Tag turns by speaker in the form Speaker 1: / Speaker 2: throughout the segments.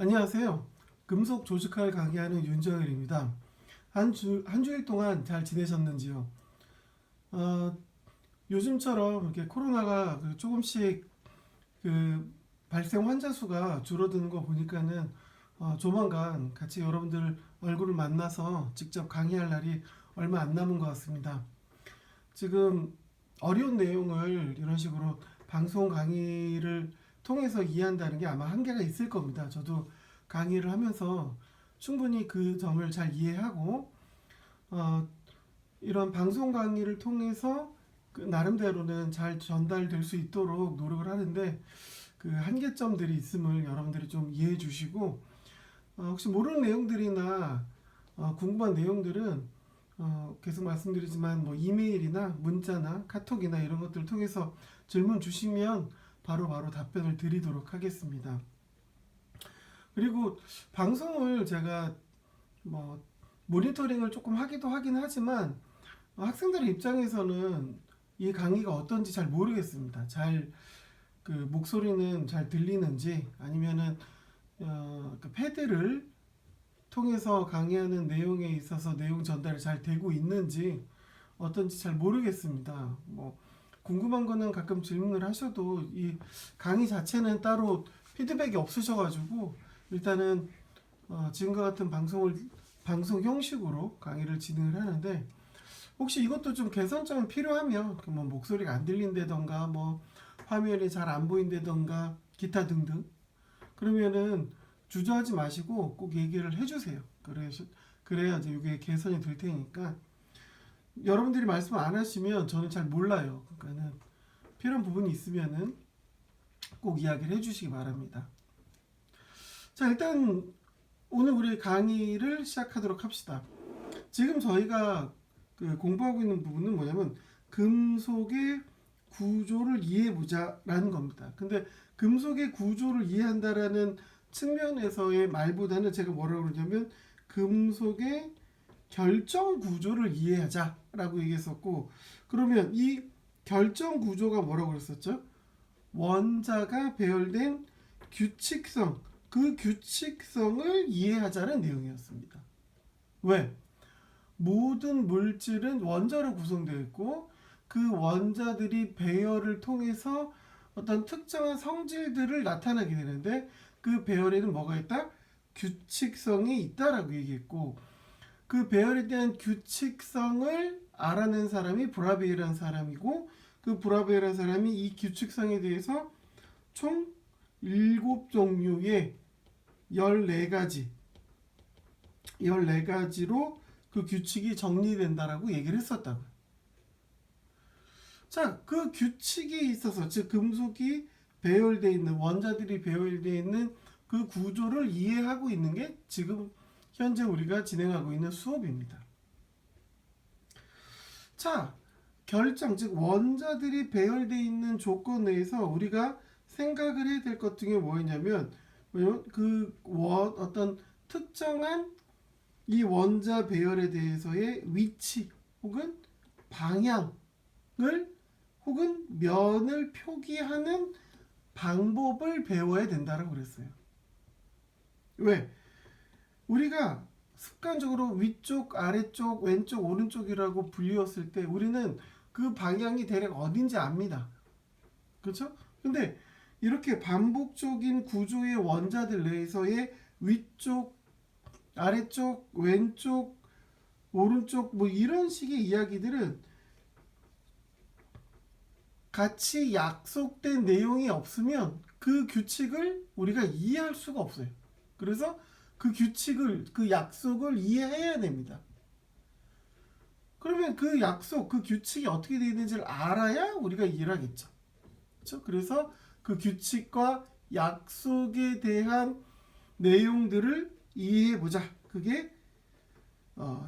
Speaker 1: 안녕하세요. 금속 조직학을 강의하는 윤정일입니다. 한 주일 동안 잘 지내셨는지요? 어, 요즘처럼 이렇게 코로나가 조금씩 발생 환자 수가 줄어드는 거 보니까는 조만간 같이 여러분들 얼굴을 만나서 직접 강의할 날이 얼마 안 남은 것 같습니다. 지금 어려운 내용을 이런 식으로 방송 강의를 통해서 이해한다는 게 아마 한계가 있을 겁니다. 저도 강의를 하면서 충분히 그 점을 잘 이해하고 어, 이런 방송 강의를 통해서 그 나름대로는 잘 전달될 수 있도록 노력을 하는데 그 한계점들이 있음을 여러분들이 좀 이해해 주시고 혹시 모르는 내용들이나 궁금한 내용들은 계속 말씀드리지만 뭐 이메일이나 문자나 카톡이나 이런 것들을 통해서 질문 주시면 바로바로 답변을 드리도록 하겠습니다. 그리고 방송을 제가 뭐 모니터링을 조금 하기도 하긴 하지만 학생들의 입장에서는 이 강의가 어떤지 잘 모르겠습니다. 잘 그 목소리는 잘 들리는지 아니면은 그 패드를 통해서 강의하는 내용에 있어서 내용 전달이 잘 되고 있는지 어떤지 잘 모르겠습니다. 뭐 궁금한 거는 가끔 질문을 하셔도 이 강의 자체는 따로 피드백이 없으셔가지고 일단은 지금과 같은 방송 형식으로 강의를 진행을 하는데 혹시 이것도 좀 개선점이 필요하면 뭐 목소리가 안 들린다던가 뭐 화면이 잘 안 보인다던가 기타 등등 그러면은 주저하지 마시고 꼭 얘기를 해주세요. 그래야 이제 이게 개선이 될 테니까 여러분들이 말씀 안 하시면 저는 잘 몰라요. 그러니까는 필요한 부분이 있으면은 꼭 이야기를 해주시기 바랍니다. 자, 일단 오늘 우리 강의를 시작하도록 합시다. 지금 저희가 공부하고 있는 부분은 뭐냐면 금속의 구조를 이해해보자라는 겁니다. 근데 금속의 구조를 이해한다라는 측면에서의 말보다는 제가 뭐라고 그러냐면 금속의 결정 구조를 이해하자라고 얘기했었고 그러면 이 결정 구조가 뭐라고 그랬었죠? 원자가 배열된 규칙성, 그 규칙성을 이해하자는 내용이었습니다. 왜? 모든 물질은 원자로 구성되어 있고 그 원자들이 배열을 통해서 어떤 특정한 성질들을 나타나게 되는데 그 배열에는 뭐가 있다? 규칙성이 있다라고 얘기했고 그 배열에 대한 규칙성을 알아낸 사람이 브라베이라는 사람이고 그 브라베이라는 사람이 이 규칙성에 대해서 총 7종류의 14가지로 그 규칙이 정리된다라고 얘기를 했었다고요. 자, 그 규칙이 있어서 즉 금속이 배열되어 있는 원자들이 배열되어 있는 그 구조를 이해하고 있는 게 지금 현재 우리가 진행하고 있는 수업입니다. 자, 결정 즉 원자들이 배열되어 있는 조건 내에서 우리가 생각을 해야 될 것 중에 뭐였냐면 어떤 특정한 이 원자 배열에 대해서의 위치 혹은 방향을 혹은 면을 표기하는 방법을 배워야 된다고 그랬어요. 왜? 우리가 습관적으로 위쪽, 아래쪽, 왼쪽, 오른쪽이라고 불리웠을 때 우리는 그 방향이 대략 어딘지 압니다. 그렇죠? 근데 이렇게 반복적인 구조의 원자들 내에서의 위쪽, 아래쪽, 왼쪽, 오른쪽 뭐 이런 식의 이야기들은 같이 약속된 내용이 없으면 그 규칙을 우리가 이해할 수가 없어요. 그래서 그 규칙을, 그 약속을 이해해야 됩니다. 그러면 그 약속, 그 규칙이 어떻게 되어 있는지를 알아야 우리가 이해를 하겠죠. 그렇죠? 그래서 그 규칙과 약속에 대한 내용들을 이해해보자. 그게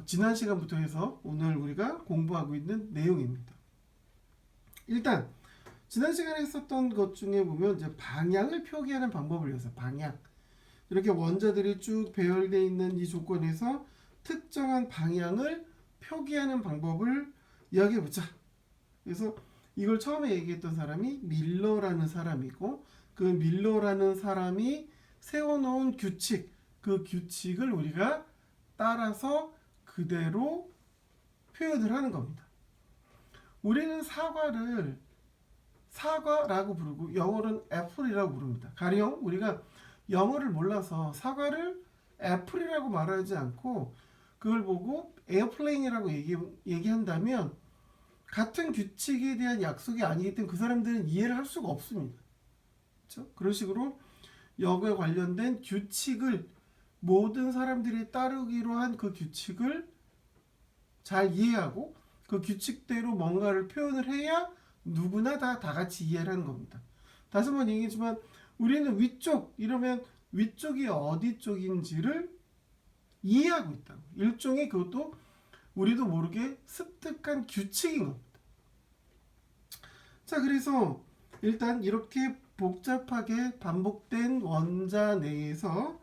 Speaker 1: 지난 시간부터 해서 오늘 우리가 공부하고 있는 내용입니다. 일단 지난 시간에 했었던 것 중에 보면 이제 방향을 표기하는 방법을 위해서 방향 이렇게 원자들이 쭉 배열되어 있는 이 조건에서 특정한 방향을 표기하는 방법을 이야기해보자. 그래서 이걸 처음에 얘기했던 사람이 밀러라는 사람이고 그 밀러라는 사람이 세워놓은 규칙, 그 규칙을 우리가 따라서 그대로 표현을 하는 겁니다. 우리는 사과를 사과라고 부르고 영어로는 애플이라고 부릅니다. 가령 우리가 영어를 몰라서 사과를 애플이라고 말하지 않고 그걸 보고 에어플레인이라고 얘기한다면 같은 규칙에 대한 약속이 아니기 때문에 그 사람들은 이해를 할 수가 없습니다. 그렇죠? 그런 식으로 영어에 관련된 규칙을 모든 사람들이 따르기로 한 그 규칙을 잘 이해하고 그 규칙대로 뭔가를 표현을 해야 누구나 다 같이 이해를 하는 겁니다. 다시 한번 얘기했지만 우리는 위쪽 이러면 위쪽이 어디 쪽인지를 이해하고 있다고. 일종의 그것도 우리도 모르게 습득한 규칙인 겁니다. 자, 그래서 일단 이렇게 복잡하게 반복된 원자 내에서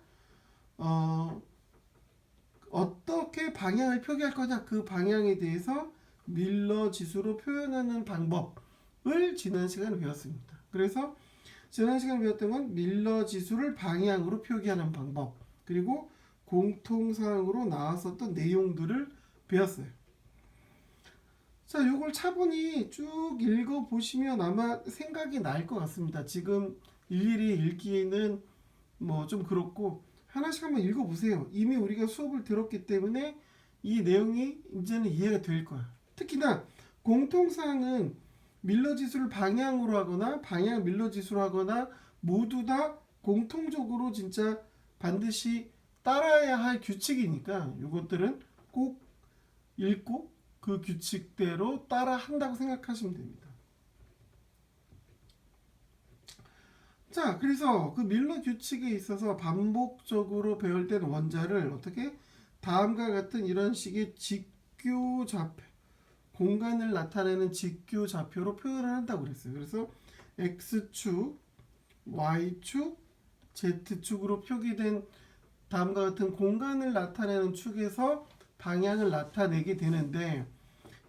Speaker 1: 어떻게 방향을 표기할 거냐, 그 방향에 대해서 밀러 지수로 표현하는 방법을 지난 시간에 배웠습니다. 그래서 지난 시간에 배웠던 건 밀러 지수를 방향으로 표기하는 방법, 그리고 공통사항으로 나왔었던 내용들을 배웠어요. 자, 요걸 차분히 쭉 읽어보시면 아마 생각이 날 것 같습니다. 지금 일일이 읽기에는 뭐 좀 그렇고 하나씩 한번 읽어보세요. 이미 우리가 수업을 들었기 때문에 이 내용이 이제는 이해가 될 거야. 특히나 공통사항은 밀러지수를 방향으로 하거나 방향 밀러지수로 하거나 모두 다 공통적으로 진짜 반드시 따라야 할 규칙이니까 이것들은 꼭 읽고 그 규칙대로 따라 한다고 생각하시면 됩니다. 자, 그래서 그 밀러 규칙에 있어서 반복적으로 배열된 원자를 어떻게 다음과 같은 이런 식의 직교 좌표, 공간을 나타내는 직교 좌표로 표현을 한다고 그랬어요. 그래서 X축, Y축, Z축으로 표기된 다음과 같은 공간을 나타내는 축에서 방향을 나타내게 되는데,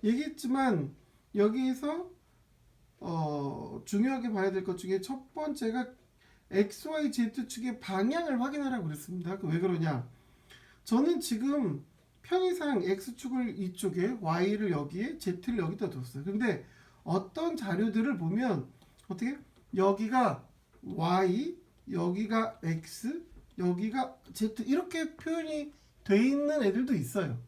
Speaker 1: 얘기했지만 여기에서 중요하게 봐야 될 것 중에 첫 번째가 XY, Z축의 방향을 확인하라고 그랬습니다. 왜 그러냐? 저는 지금 편의상 X축을 이쪽에, Y를 여기에, Z를 여기다 뒀어요. 근데 어떤 자료들을 보면 어떻게? 여기가 Y, 여기가 X, 여기가 Z 이렇게 표현이 돼 있는 애들도 있어요.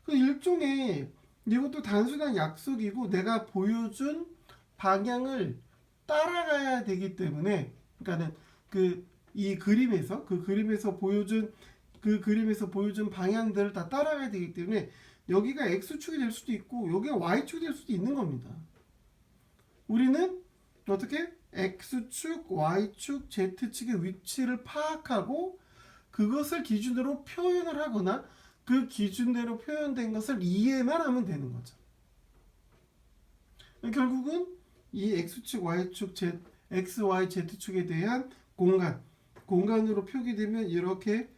Speaker 1: 그 일종의 이것도 단순한 약속이고 내가 보여준 방향을 따라가야 되기 때문에, 그러니까는 이 그림에서 보여준 방향들을 다 따라가야 되기 때문에 여기가 X축이 될 수도 있고 여기가 Y축이 될 수도 있는 겁니다. 우리는 어떻게 X축, Y축, Z축의 위치를 파악하고 그것을 기준으로 표현을 하거나 그 기준대로 표현된 것을 이해만 하면 되는 거죠. 결국은 이 X축, Y축, X, Y, Z축에 대한 공간으로 표기되면 이렇게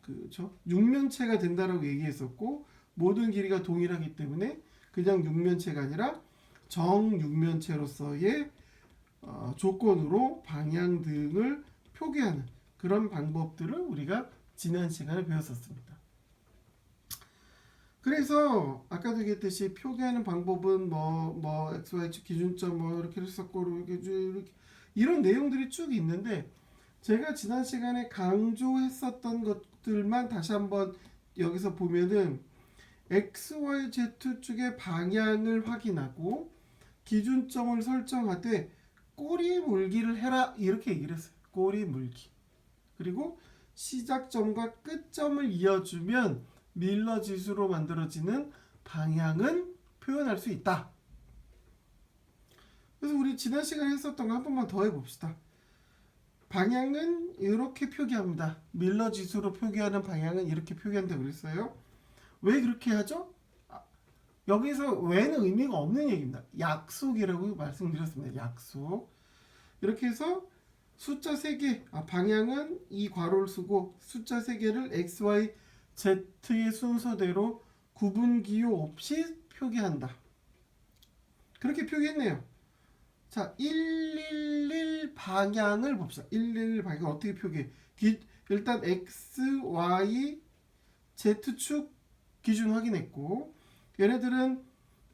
Speaker 1: 그렇죠? 육면체가 된다라고 얘기했었고, 모든 길이가 동일하기 때문에 그냥 육면체가 아니라 정육면체로서의 조건으로 방향 등을 표기하는 그런 방법들을 우리가 지난 시간에 배웠었습니다. 그래서 아까도 얘기했듯이 표기하는 방법은 뭐 XY축 기준점 뭐 이렇게 했었고 이렇게 이런 내용들이 쭉 있는데, 제가 지난 시간에 강조했었던 것들만 다시 한번 여기서 보면은 XYZ축의 방향을 확인하고 기준점을 설정하되 꼬리 물기를 해라 이렇게 얘기를 했어요. 꼬리 물기. 그리고 시작점과 끝점을 이어주면 밀러 지수로 만들어지는 방향은 표현할 수 있다. 그래서 우리 지난 시간에 했었던 거 한 번만 더 해봅시다. 방향은 이렇게 표기합니다. 밀러 지수로 표기하는 방향은 이렇게 표기한다고 그랬어요. 왜 그렇게 하죠? 여기서 왜는 의미가 없는 얘기입니다. 약속이라고 말씀드렸습니다. 약속. 이렇게 해서 숫자 3개, 방향은 이 괄호를 쓰고 숫자 3개를 X, Y, Z의 순서대로 구분 기호 없이 표기한다. 그렇게 표기했네요. 자, 111 방향을 봅시다. 111 방향 어떻게 표기해? 일단 x, y, z축 기준 확인했고, 얘네들은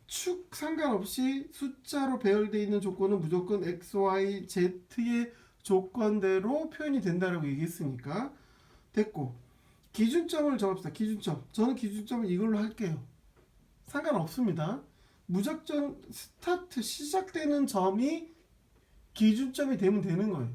Speaker 1: 축 상관없이 숫자로 배열되어 있는 조건은 무조건 x, y, z의 조건대로 표현이 된다라고 얘기했으니까 됐고, 기준점을 정합시다. 기준점. 저는 기준점을 이걸로 할게요. 상관없습니다. 무작정 스타트 시작되는 점이 기준점이 되면 되는 거예요.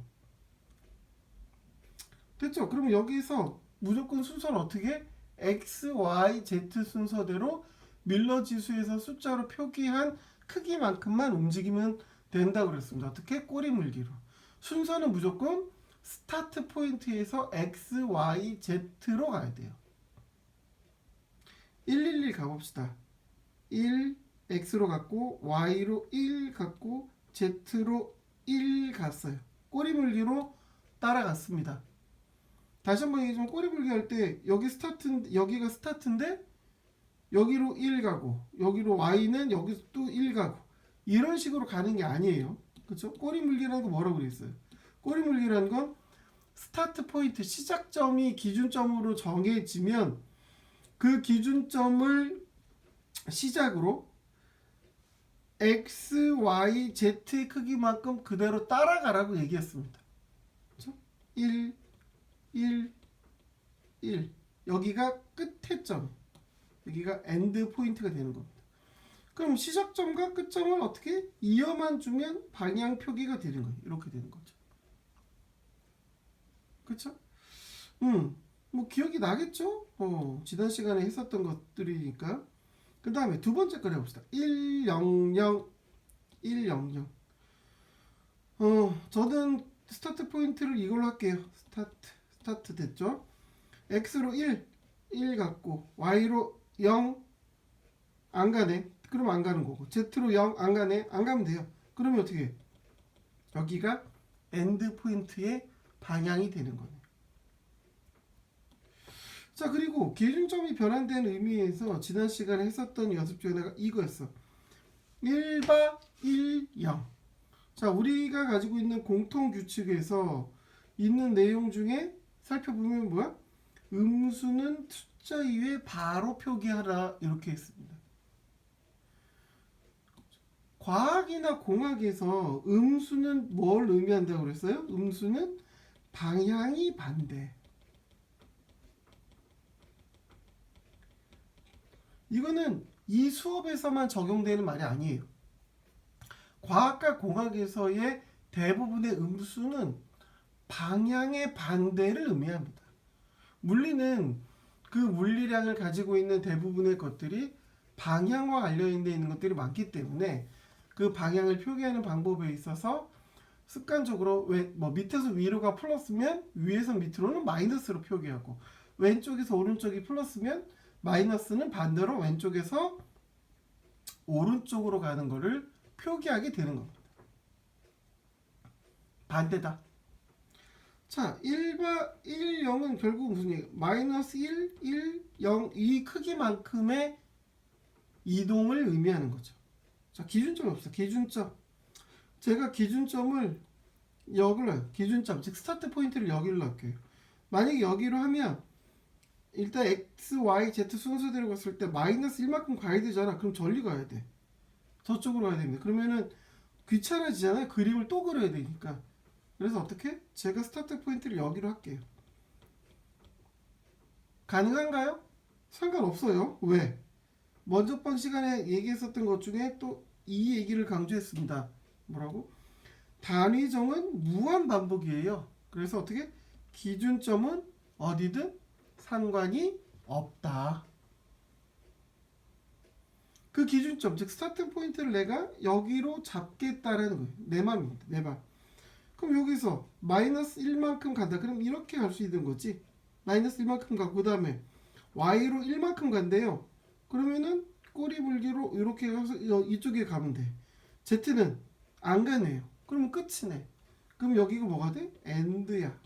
Speaker 1: 됐죠? 그럼 여기서 무조건 순서는 어떻게? x, y, z 순서대로 밀러 지수에서 숫자로 표기한 크기만큼만 움직이면 된다고 그랬습니다. 어떻게? 꼬리 물기로. 순서는 무조건 스타트 포인트에서 x, y, z로 가야 돼요. 111 가봅시다. 1, x로 갔고 y로 1 갔고 z로 1 갔어요. 꼬리 물기로 따라갔습니다. 다시 한번 얘기하자면 꼬리 물기 할 때 여기가 스타트인데 여기로 1 가고 여기로 y는 여기서 또 1 가고 이런 식으로 가는 게 아니에요. 그렇죠? 꼬리 물기라는 거 뭐라고 그랬어요? 꼬리 물기라는 건 스타트 포인트 시작점이 기준점으로 정해지면 그 기준점을 시작으로 x, y, z의 크기만큼 그대로 따라가라고 얘기했습니다. 그렇죠? 1, 1, 1 여기가 끝의 점, 여기가 엔드 포인트가 되는 겁니다. 그럼 시작점과 끝점을 어떻게 이어만 주면 방향 표기가 되는 거예요. 이렇게 되는 거죠. 그렇죠? 뭐 기억이 나겠죠? 지난 시간에 했었던 것들이니까. 그 다음에 두 번째 걸 해봅시다. 100 100 저는 스타트 포인트를 이걸로 할게요. 스타트 됐죠? x로 1 갖고 y로 0 안 가네. 그럼 안 가는 거고 z로 0 안 가네. 안 가면 돼요. 그러면 어떻게 해? 여기가 엔드 포인트의 방향이 되는 거네요. 자, 그리고 기준점이 변환된 의미에서 지난 시간에 했었던 연습 중에 하나가 이거였어. 1바 1, 0. 자, 우리가 가지고 있는 공통 규칙에서 있는 내용 중에 살펴보면 뭐야? 음수는 숫자 위에 바로 표기하라 이렇게 했습니다. 과학이나 공학에서 음수는 뭘 의미한다고 그랬어요? 음수는 방향이 반대. 이거는 이 수업에서만 적용되는 말이 아니에요. 과학과 공학에서의 대부분의 음수는 방향의 반대를 의미합니다. 물리는 그 물리량을 가지고 있는 대부분의 것들이 방향과 관련되어 있는 것들이 많기 때문에 그 방향을 표기하는 방법에 있어서 습관적으로 밑에서 위로가 플러스면 위에서 밑으로는 마이너스로 표기하고 왼쪽에서 오른쪽이 플러스면 마이너스는 반대로 왼쪽에서 오른쪽으로 가는 것을 표기하게 되는 겁니다. 반대다. 자, 1바 1, 0은 결국 무슨 얘기야? 마이너스 1, 1, 0 이 크기만큼의 이동을 의미하는 거죠. 자, 기준점이 없어. 기준점. 제가 기준점을 여기로 기준점, 즉 스타트 포인트를 여기로 할게요. 만약에 여기로 하면 일단 x, y, z 순서대로 갔을 때 마이너스 1만큼 가야 되잖아. 그럼 저리 가야 돼. 저쪽으로 가야 됩니다. 그러면은 귀찮아지잖아요. 그림을 또 그려야 되니까. 그래서 어떻게? 제가 스타트 포인트를 여기로 할게요. 가능한가요? 상관없어요. 왜? 먼저 번 시간에 얘기했었던 것 중에 또 이 얘기를 강조했습니다. 뭐라고? 단위정은 무한 반복이에요. 그래서 어떻게? 기준점은 어디든 상관이 없다. 그 기준점, 즉 스타트 포인트를 내가 여기로 잡겠다라는 거예요. 내 맘입니다. 내 맘. 그럼 여기서 마이너스 1만큼 간다. 그럼 이렇게 갈 수 있는 거지. 마이너스 1만큼 가고 그 다음에 y로 1만큼 간대요. 그러면은 꼬리 물기로 이렇게 가서 이쪽에 가면 돼. z는 안 가네요. 그러면 끝이네. 그럼 여기가 뭐가 돼? 엔드야.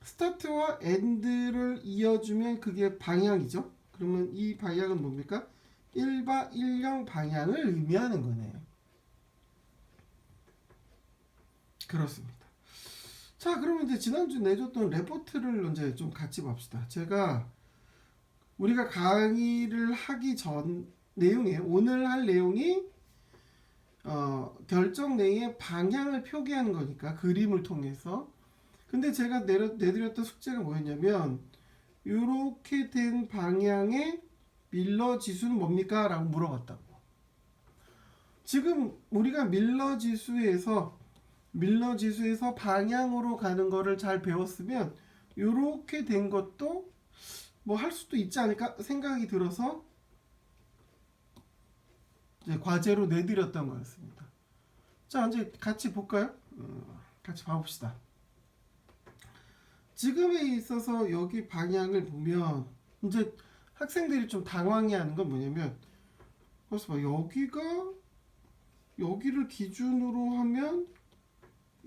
Speaker 1: 스타트와 엔드를 이어주면 그게 방향이죠. 그러면 이 방향은 뭡니까? 1바 10 방향을 의미하는 거네요. 그렇습니다. 자, 그러면 이제 지난주 내줬던 레포트를 이제 좀 같이 봅시다. 제가 우리가 강의를 하기 전 내용에 오늘 할 내용이 결정 내의 방향을 표기하는 거니까 그림을 통해서. 근데 제가 내드렸던 숙제가 뭐였냐면 이렇게 된 방향의 밀러 지수는 뭡니까? 라고 물어봤다고. 지금 우리가 밀러 지수에서 방향으로 가는 거를 잘 배웠으면 이렇게 된 것도 뭐 할 수도 있지 않을까 생각이 들어서 이제 과제로 내드렸던 거였습니다. 자, 이제 같이 볼까요? 같이 봐봅시다. 지금에 있어서 여기 방향을 보면 이제 학생들이 좀 당황해하는 건 뭐냐면, 그래서 봐, 여기를 기준으로 하면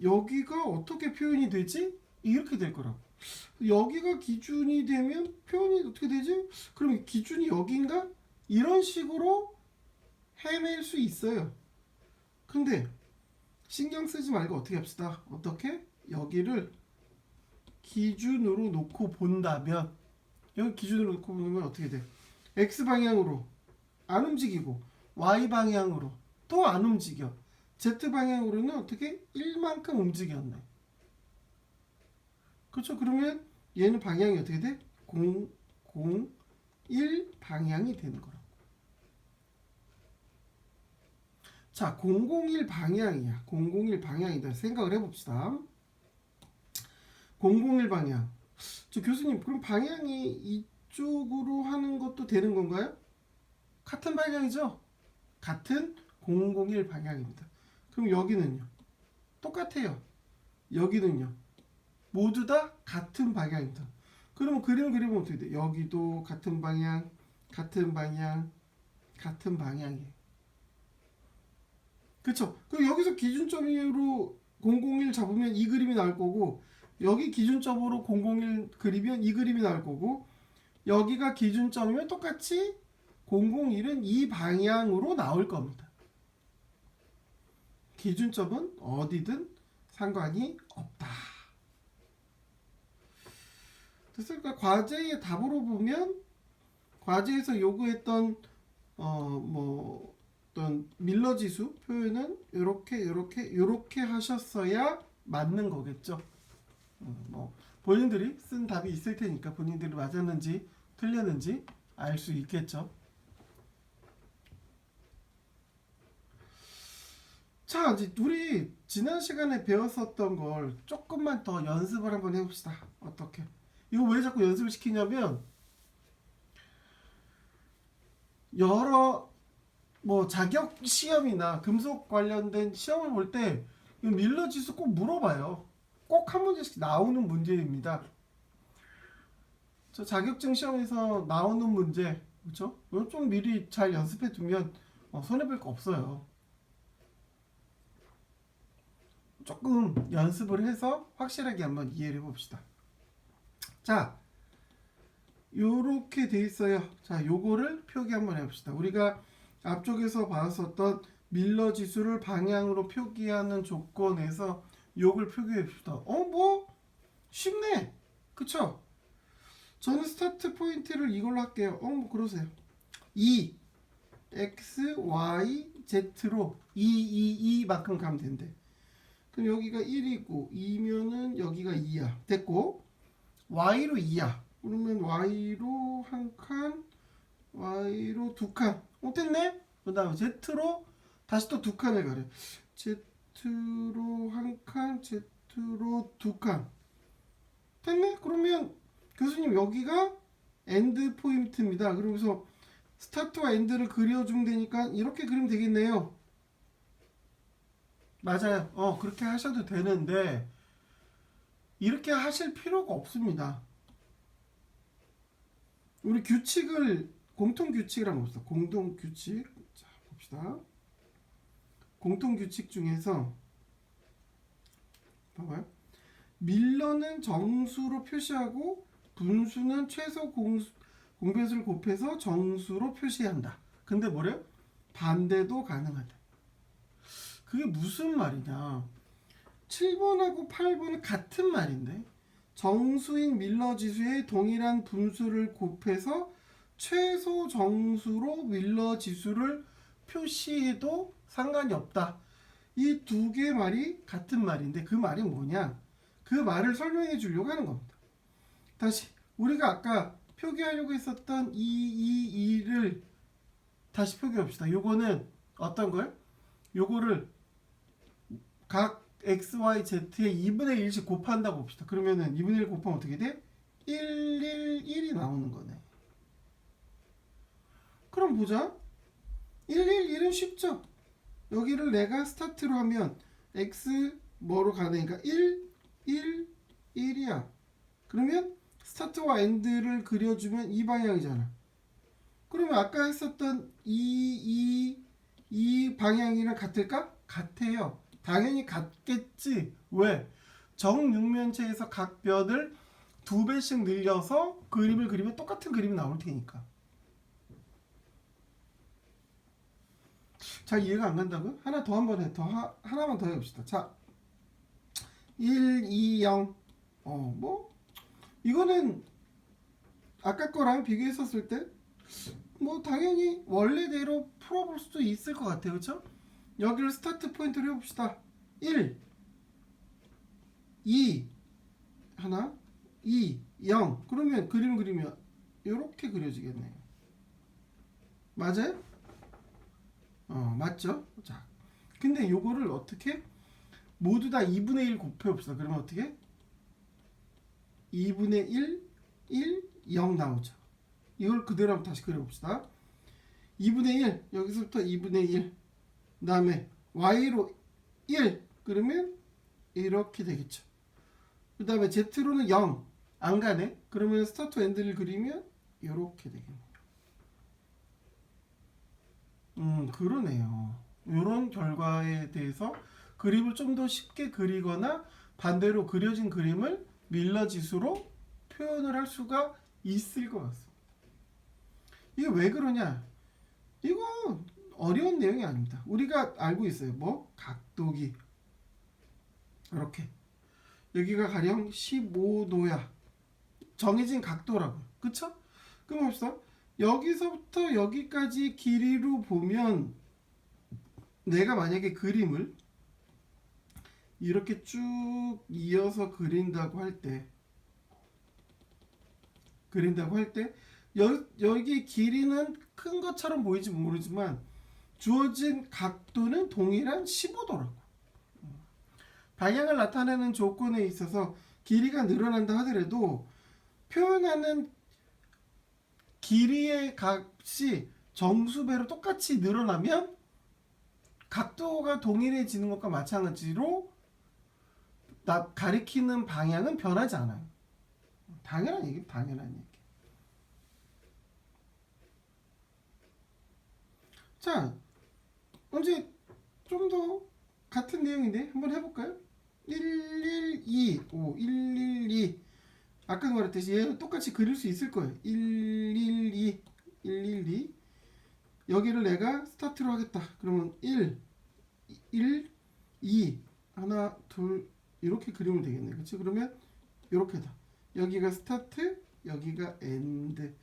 Speaker 1: 여기가 어떻게 표현이 되지? 이렇게 될 거라고. 여기가 기준이 되면 표현이 어떻게 되지? 그럼 기준이 여기인가? 이런 식으로 헤맬 수 있어요. 근데 신경 쓰지 말고 어떻게 합시다. 어떻게? 여기를 기준으로 놓고 본다면, 여기 기준으로 놓고 보면 어떻게 돼? X 방향으로 안 움직이고 Y 방향으로 또 안 움직여. Z 방향으로는 어떻게? 1만큼 움직였네. 그렇죠? 그러면 얘는 방향이 어떻게 돼? 0, 0, 1 방향이 되는 거라고. 자, 001 방향이야. 001 방향이다. 생각을 해봅시다. 001 방향. 저 교수님, 그럼 방향이 이쪽으로 하는 것도 되는 건가요? 같은 방향이죠? 같은 001 방향입니다. 그럼 여기는요? 똑같아요. 여기는요? 모두 다 같은 방향입니다. 그러면 그림을 그리면 어떻게 돼? 여기도 같은 방향, 같은 방향, 같은 방향이에요. 그쵸? 그럼 여기서 기준점으로 001 잡으면 이 그림이 나올 거고, 여기 기준점으로 001 그리면 이 그림이 나올 거고, 여기가 기준점이면 똑같이 001은 이 방향으로 나올 겁니다. 기준점은 어디든 상관이 없다. 됐을까? 과제의 답으로 보면 과제에서 요구했던 어떤 밀러 지수 표현은 이렇게 하셨어야 맞는 거겠죠. 뭐 본인들이 쓴 답이 있을 테니까 본인들이 맞았는지 틀렸는지 알 수 있겠죠. 자, 이제 우리 지난 시간에 배웠었던 걸 조금만 더 연습을 한번 해봅시다. 어떻게? 이거 왜 자꾸 연습을 시키냐면 여러 뭐 자격 시험이나 금속 관련된 시험을 볼 때 밀러 지수 꼭 물어봐요. 꼭 한 문제씩 나오는 문제입니다. 저 자격증 시험에서 나오는 문제, 그렇죠? 이거 좀 미리 잘 연습해 두면 손해볼 거 없어요. 조금 연습을 해서 확실하게 한번 이해를 해봅시다. 자, 요렇게 돼 있어요. 자, 요거를 표기 한번 해봅시다. 우리가 앞쪽에서 봤었던 밀러 지수를 방향으로 표기하는 조건에서 요걸 표기해 봅시다. 뭐 쉽네. 그쵸? 저는 스타트 포인트를 이걸로 할게요. 뭐 그러세요. 2 x, y, z로 2만큼 가면 된대. 그럼 여기가 1이고 2면은 여기가 2야. 됐고 y로 2야. 그러면 y로 한 칸, y로 두 칸. 됐네? 그 다음에 z로 다시 또 두 칸을 가래. z로 한 칸, z로 두 칸. 됐네? 그러면 교수님 여기가 엔드 포인트입니다. 그러면서 스타트와 엔드를 그려주면 되니까 이렇게 그리면 되겠네요. 맞아요. 그렇게 하셔도 되는데 이렇게 하실 필요가 없습니다. 우리 공통 규칙을 한번 봅시다. 공통 규칙. 자, 봅시다. 공통 규칙 중에서 봐봐요. 밀러는 정수로 표시하고 분수는 최소 공배수를 곱해서 정수로 표시한다. 근데 뭐래요? 반대도 가능하다. 그게 무슨 말이냐? 7번하고 8번은 같은 말인데 정수인 밀러 지수의 동일한 분수를 곱해서 최소 정수로 밀러 지수를 표시해도 상관이 없다. 이 두 개의 말이 같은 말인데 그 말이 뭐냐? 그 말을 설명해 주려고 하는 겁니다. 다시 우리가 아까 표기하려고 했었던 이 2를 다시 표기합시다. 요거는 어떤 걸? 요거를 각 x, y, z의 2분의 1씩 곱한다고 봅시다. 그러면은 2분의 1 곱하면 어떻게 돼? 1, 1, 1이 나오는 거네. 그럼 보자. 1, 1, 1은 쉽죠? 여기를 내가 스타트로 하면 x 뭐로 가니까 1, 1, 1이야. 그러면 스타트와 엔드를 그려주면 이 방향이잖아. 그러면 아까 했었던 이 방향이랑 같을까? 같아요. 당연히 같겠지. 왜? 정육면체에서 각 변을 2배씩 늘려서 그림을 그리면 똑같은 그림이 나올 테니까. 자, 이해가 안 간다고요? 하나 더 한번 해. 하나만 더 해봅시다. 자, 1, 2, 0. 뭐? 이거는 아까 거랑 비교했었을 때 뭐 당연히 원래대로 풀어볼 수도 있을 것 같아요. 그렇죠? 여기를 스타트 포인트로 해봅시다. 1, 2, 하나, 2, 0. 그러면 그림 그리면 이렇게 그려지겠네요. 맞아요? 맞죠? 자, 근데 요거를 어떻게 모두 다 2분의 1 곱해봅시다. 그러면 어떻게? 2분의 1, 1, 0 나오죠. 이걸 그대로 한번 다시 그려봅시다. 2분의 1, 여기서부터 2분의 1. 그 다음에 y로 1. 그러면 이렇게 되겠죠. 그 다음에 z로는 0. 안 가네. 그러면 스타트 엔드를 그리면 이렇게 되겠네요. 그러네요. 이런 결과에 대해서 그림을 좀 더 쉽게 그리거나 반대로 그려진 그림을 밀러 지수로 표현을 할 수가 있을 것 같습니다. 이게 왜 그러냐? 이거 어려운 내용이 아닙니다. 우리가 알고 있어요. 뭐? 각도기. 이렇게. 여기가 가령 15도야. 정해진 각도라고요. 그쵸? 그럼 봅시다. 여기서부터 여기까지 길이로 보면 내가 만약에 그림을 이렇게 쭉 이어서 그린다고 할 때 여기 길이는 큰 것처럼 보이지 모르지만 주어진 각도는 동일한 15도라고. 방향을 나타내는 조건에 있어서 길이가 늘어난다 하더라도 표현하는 길이의 값이 정수배로 똑같이 늘어나면 각도가 동일해지는 것과 마찬가지로 가리키는 방향은 변하지 않아요. 당연한 얘기. 자, 이제 좀 더 같은 내용인데 한번 해볼까요? 112, 112. 아까 말했듯이 얘 똑같이 그릴 수 있을 거예요. 112. 여기를 내가 스타트로 하겠다. 그러면 1, 2, 하나, 둘 이렇게 그리면 되겠네. 그렇지? 그러면 이렇게다. 여기가 스타트, 여기가 엔드.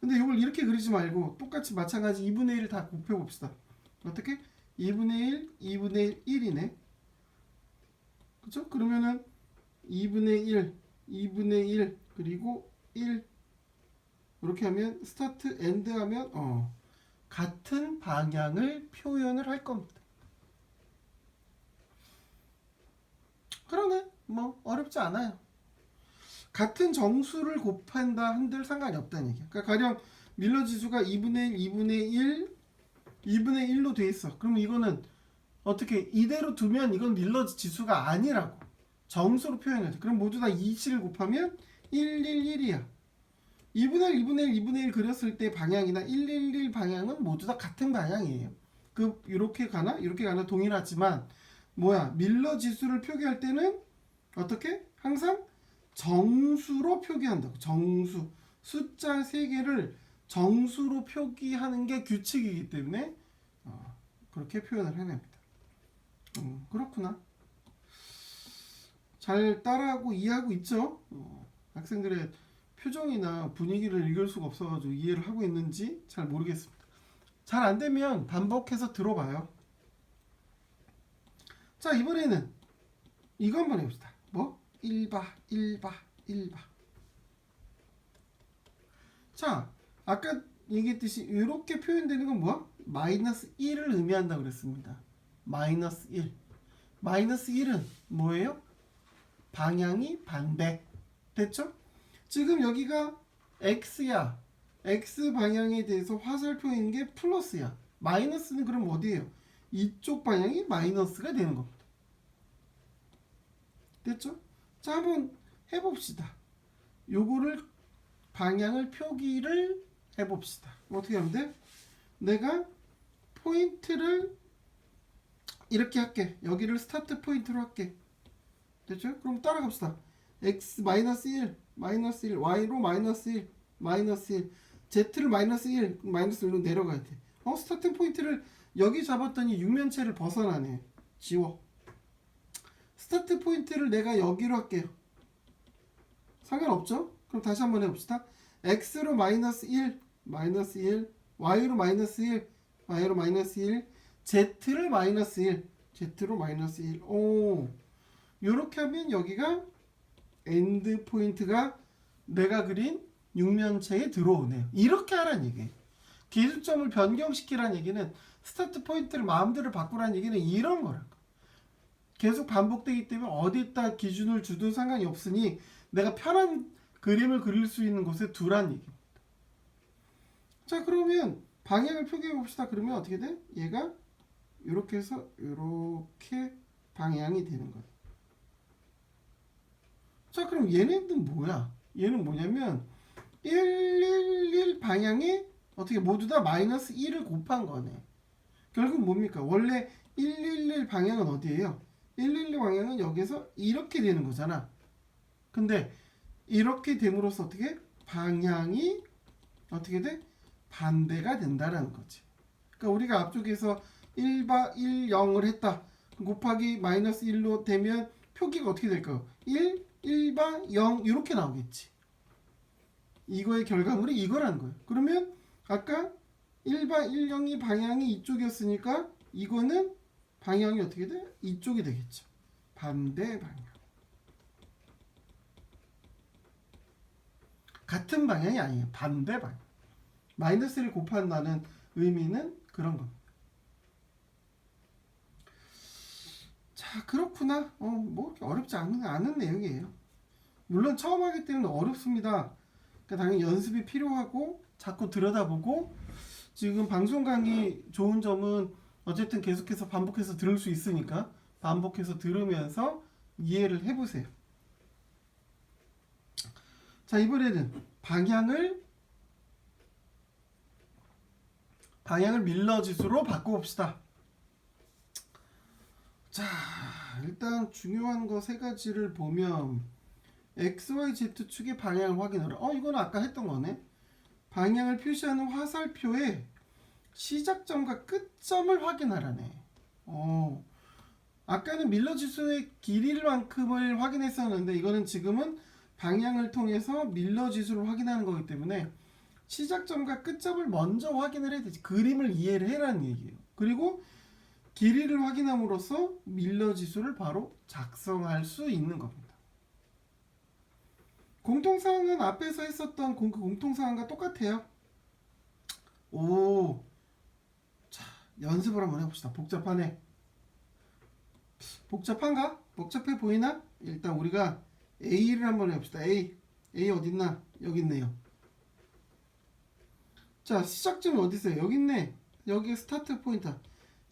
Speaker 1: 근데 이걸 이렇게 그리지 말고 똑같이 마찬가지 2분의 1을 다 곱해봅시다. 어떻게? 2분의 1, 2분의 1이네. 그쵸? 그러면은 2분의 1, 2분의 1, 그리고 1. 이렇게 하면 스타트, 엔드 하면 같은 방향을 표현을 할 겁니다. 그러네. 뭐 어렵지 않아요. 같은 정수를 곱한다 한들 상관이 없다는 얘기야. 그러니까 가령 밀러 지수가 2분의 1, 2분의 1, 2분의 1로 돼 있어. 그럼 이거는 어떻게 이대로 두면 이건 밀러 지수가 아니라고 정수로 표현해야 돼. 그럼 모두 다 2를 곱하면 1, 1, 1이야. 2분의 1, 2분의 1, 2분의 1 그렸을 때 방향이나 1, 1, 1 방향은 모두 다 같은 방향이에요. 이렇게 가나 이렇게 가나 동일하지만 밀러 지수를 표기할 때는 어떻게? 항상 정수로 표기한다고. 정수. 숫자 3개를 정수로 표기하는 게 규칙이기 때문에 그렇게 표현을 해냅니다. 그렇구나. 잘 따라하고 이해하고 있죠? 학생들의 표정이나 분위기를 읽을 수가 없어가지고 이해를 하고 있는지 잘 모르겠습니다. 잘 안 되면 반복해서 들어봐요. 자, 이번에는 이거 한번 해봅시다. 뭐? 1바, 1바, 1바. 자, 아까 얘기했듯이 이렇게 표현되는 건 뭐야? 마이너스 1을 의미한다고 그랬습니다. 마이너스 1. 마이너스 1은 뭐예요? 방향이 반대. 됐죠? 지금 여기가 x야. x 방향에 대해서 화살표인 게 플러스야. 마이너스는 그럼 어디예요? 이쪽 방향이 마이너스가 되는 겁니다. 됐죠? 자, 한번 해봅시다. 요거를 방향을 표기를 해봅시다. 어떻게 하면 돼? 내가 포인트를 이렇게 할게. 여기를 스타트 포인트로 할게. 됐죠? 그럼 따라갑시다. x 마이너스 1, 마이너스 1, y로 마이너스 1, 마이너스 1, z를 마이너스 1, 마이너스 1로 내려가야 돼. 스타트 포인트를 여기 잡았더니 육면체를 벗어나네. 지워. 스타트 포인트를 내가 여기로 할게요. 상관없죠? 그럼 다시 한번 해봅시다. x로 마이너스 1, 마이너스 1, y로 마이너스 1, y로 마이너스 1, z를 마이너스 1, z로 마이너스 1. 오, 요렇게 하면 여기가 엔드 포인트가 내가 그린 육면체에 들어오네요. 이렇게 하라는 얘기예요. 기준점을 변경시키라는 얘기는 스타트 포인트를 마음대로 바꾸라는 얘기는 이런 거라고. 계속 반복되기 때문에 어디에다 기준을 주든 상관이 없으니 내가 편한 그림을 그릴 수 있는 곳에 두란 얘기입니다. 자, 그러면 방향을 표기해 봅시다. 그러면 어떻게 돼? 얘가 이렇게 해서 이렇게 방향이 되는 거예요. 자, 그럼 얘네는 뭐야? 얘는 뭐냐면 111 방향에 어떻게 모두 다 마이너스 1을 곱한 거네. 결국 뭡니까? 원래 111 방향은 어디예요? 111 방향은 여기서 이렇게 되는 거잖아. 근데 이렇게 됨으로써 어떻게? 방향이 어떻게 돼? 반대가 된다라는 거지. 그러니까 우리가 앞쪽에서 1바 1, 0을 했다. 곱하기 마이너스 1로 되면 표기가 어떻게 될까요? 1, 1바 0 이렇게 나오겠지. 이거의 결과물이 이거라는 거예요. 그러면 아까 1바 1, 0이 방향이 이쪽이었으니까 이거는 방향이 어떻게 돼? 이쪽이 되겠죠. 반대 방향. 같은 방향이 아니에요. 반대 방향. 마이너스를 곱한다는 의미는 그런 겁니다. 자, 그렇구나. 뭐 어렵지 않은 내용이에요. 물론 처음 하기 때문에 어렵습니다. 그러니까 당연히 연습이 필요하고 자꾸 들여다보고, 지금 방송 강의 좋은 점은 어쨌든 계속해서 반복해서 들을 수 있으니까 반복해서 들으면서 이해를 해보세요. 자, 이번에는 방향을 밀러 지수로 바꿔봅시다. 자, 일단 중요한 거 세 가지를 보면 x, y, z 축의 방향을 확인하라. 이건 아까 했던 거네. 방향을 표시하는 화살표에 시작점과 끝점을 확인하라네. 아까는 밀러 지수의 길이만큼을 확인했었는데 이거는 지금은 방향을 통해서 밀러 지수를 확인하는 거기 때문에 시작점과 끝점을 먼저 확인을 해야 되지. 그림을 이해를 해라는 얘기예요. 그리고 길이를 확인함으로써 밀러 지수를 바로 작성할 수 있는 겁니다. 공통사항은 앞에서 했었던 그 공통사항과 똑같아요. 오, 자, 연습을 한번 해봅시다. 복잡하네. 복잡한가? 복잡해 보이나? 일단 우리가 A를 한번 해봅시다. A 어딨나? 여기 있네요. 자, 시작점이 어디 있어요? 여기 있네. 여기 스타트 포인트.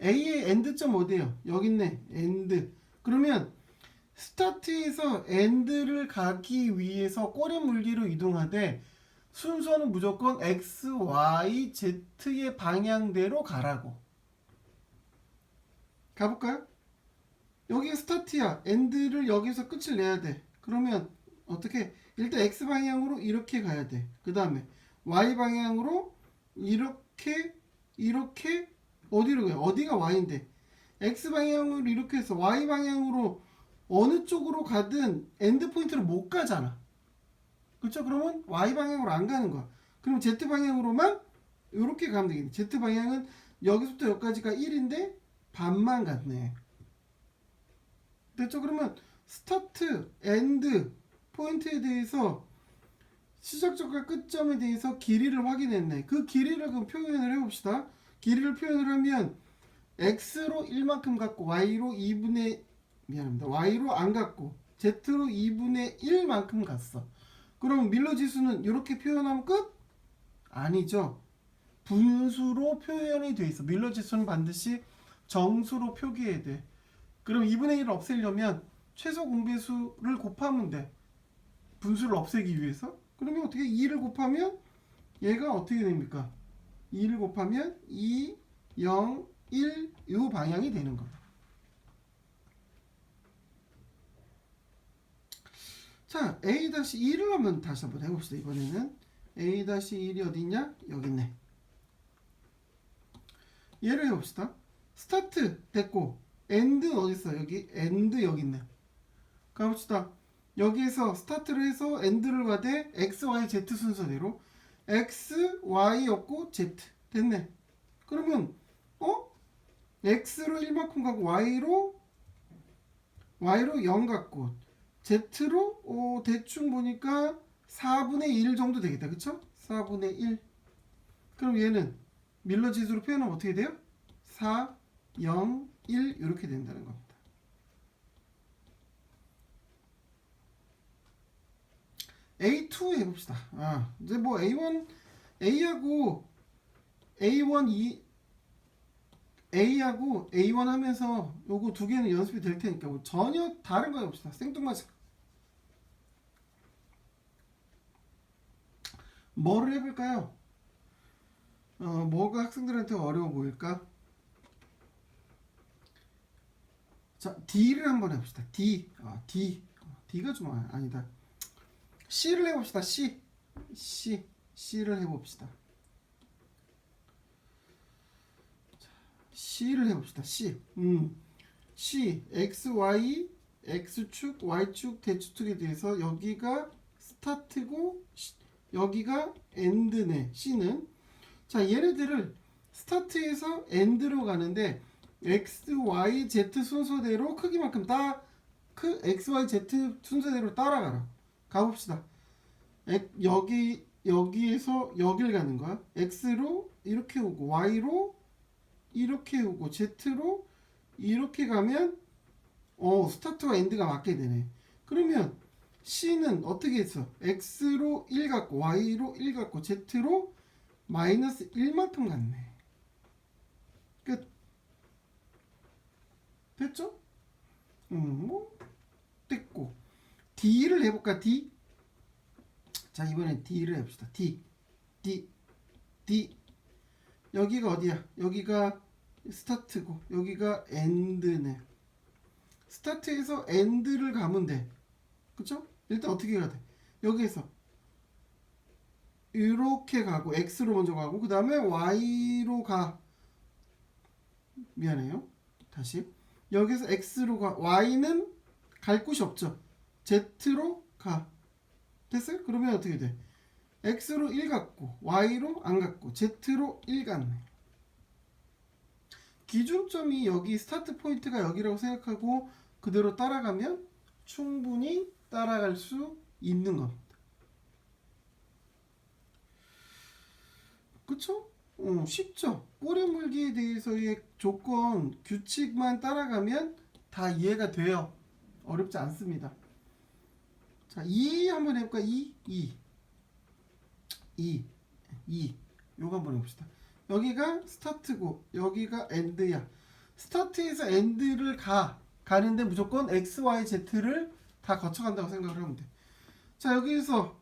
Speaker 1: A의 엔드점 어디에요? 여기 있네. 엔드. 그러면 스타트에서 엔드를 가기 위해서 꼬리 물기로 이동하되 순서는 무조건 X, Y, Z의 방향대로 가라고. 가볼까요? 여기 스타트야. 엔드를 여기서 끝을 내야 돼. 그러면 어떻게? 일단 X 방향으로 이렇게 가야 돼. 그 다음에 Y 방향으로 이렇게 어디로 가요? 어디가 Y인데 X 방향으로 이렇게 해서 Y 방향으로 어느 쪽으로 가든 엔드 포인트를 못 가잖아. 그렇죠? 그러면 y 방향으로 안 가는 거야. 그럼 z 방향으로만 이렇게 가면 되겠네. z 방향은 여기서부터 여기까지가 1인데 반만 갔네. 됐죠? 그러면 스타트, 엔드 포인트에 대해서 시작점과 끝점에 대해서 길이를 확인했네. 그 길이를 그럼 표현을 해봅시다. 길이를 표현을 하면 x로 1만큼 갖고 y로 2분의 미안합니다. y로 안 갖고 z로 2분의 1만큼 갔어. 그럼 밀러 지수는 이렇게 표현하면 끝? 아니죠. 분수로 표현이 돼 있어. 밀러 지수는 반드시 정수로 표기해야 돼. 그럼 2분의 1을 없애려면 최소 공배수를 곱하면 돼. 분수를 없애기 위해서. 그러면 어떻게 2를 곱하면 얘가 어떻게 됩니까? 2를 곱하면 2, 0, 1 이 방향이 되는 겁니다. 자, A-1을 한번 다시 한번 해봅시다. 이번에는 A-1이 어디 있냐? 여기 있네. 얘를 해봅시다. 스타트 됐고 엔드는 어디 있어? 여기 엔드 여기 있네. 가봅시다. 여기에서 스타트를 해서 엔드를 가되 x, y, z 순서대로 x, y였고 z 됐네. 그러면 x로 1만큼 가고 y로 0 갖고 z로 대충 보니까 4분의 1 정도 되겠다. 그쵸? 4분의 1. 그럼 얘는 밀러 지수로 표현하면 어떻게 돼요? 4, 0, 1 이렇게 된다는 겁니다. A2 해봅시다. 이제 뭐 A하고 A1 하면서 요거 두 개는 연습이 될 테니까 뭐 전혀 다른 거 해봅시다. 생뚱맞아. 뭐를 해볼까요? 뭐가 학생들한테 어려워 보일까? 자, D를 한번 해봅시다. D가 좀 아니다. C를 해봅시다. C를 해봅시다. C를 해봅시다. C, X, Y, X축, Y축, 대축축에 대해서 여기가 스타트고 여기가 엔드네. C는 자, 얘네들을 스타트에서 엔드로 가는데 X, Y, Z 순서대로 크기만큼 X, Y, Z 순서대로 따라가라. 가봅시다. 여기에서 여길 가는 거야. X로 이렇게 오고 Y로 이렇게 오고 Z로 이렇게 가면 스타트와 엔드가 맞게 되네. 그러면 C는 어떻게 했어? X로 1 갖고 Y로 1 갖고 Z로 마이너스 1만큼 갔네. 끝. 됐죠? 뭐 됐고 D를 해볼까? D. 자, 이번엔 D를 해봅시다. D. 여기가 어디야? 여기가 스타트고 여기가 엔드네. 스타트에서 엔드를 가면 돼. 그쵸? 일단 어떻게 가야 돼? 여기에서 이렇게 가고 X로 먼저 가고 그 다음에 Y로 가. 미안해요. 다시 여기서 X로 가. Y는 갈 곳이 없죠. Z로 가. 됐어요? 그러면 어떻게 돼? X로 1 갔고 Y로 안 갔고 Z로 1 갔네. 기준점이 여기 스타트 포인트가 여기라고 생각하고 그대로 따라가면 충분히 따라갈 수 있는 겁니다. 그쵸? 쉽죠? 꼬리 물기에 대해서의 조건, 규칙만 따라가면 다 이해가 돼요. 어렵지 않습니다. 자, 2 한번 해볼까? 2 요거 한번 해봅시다. 여기가 스타트고 여기가 엔드야. 스타트에서 엔드를 가는데 무조건 X, Y, Z를 다 거쳐간다고 생각을 하면 돼. 자, 여기에서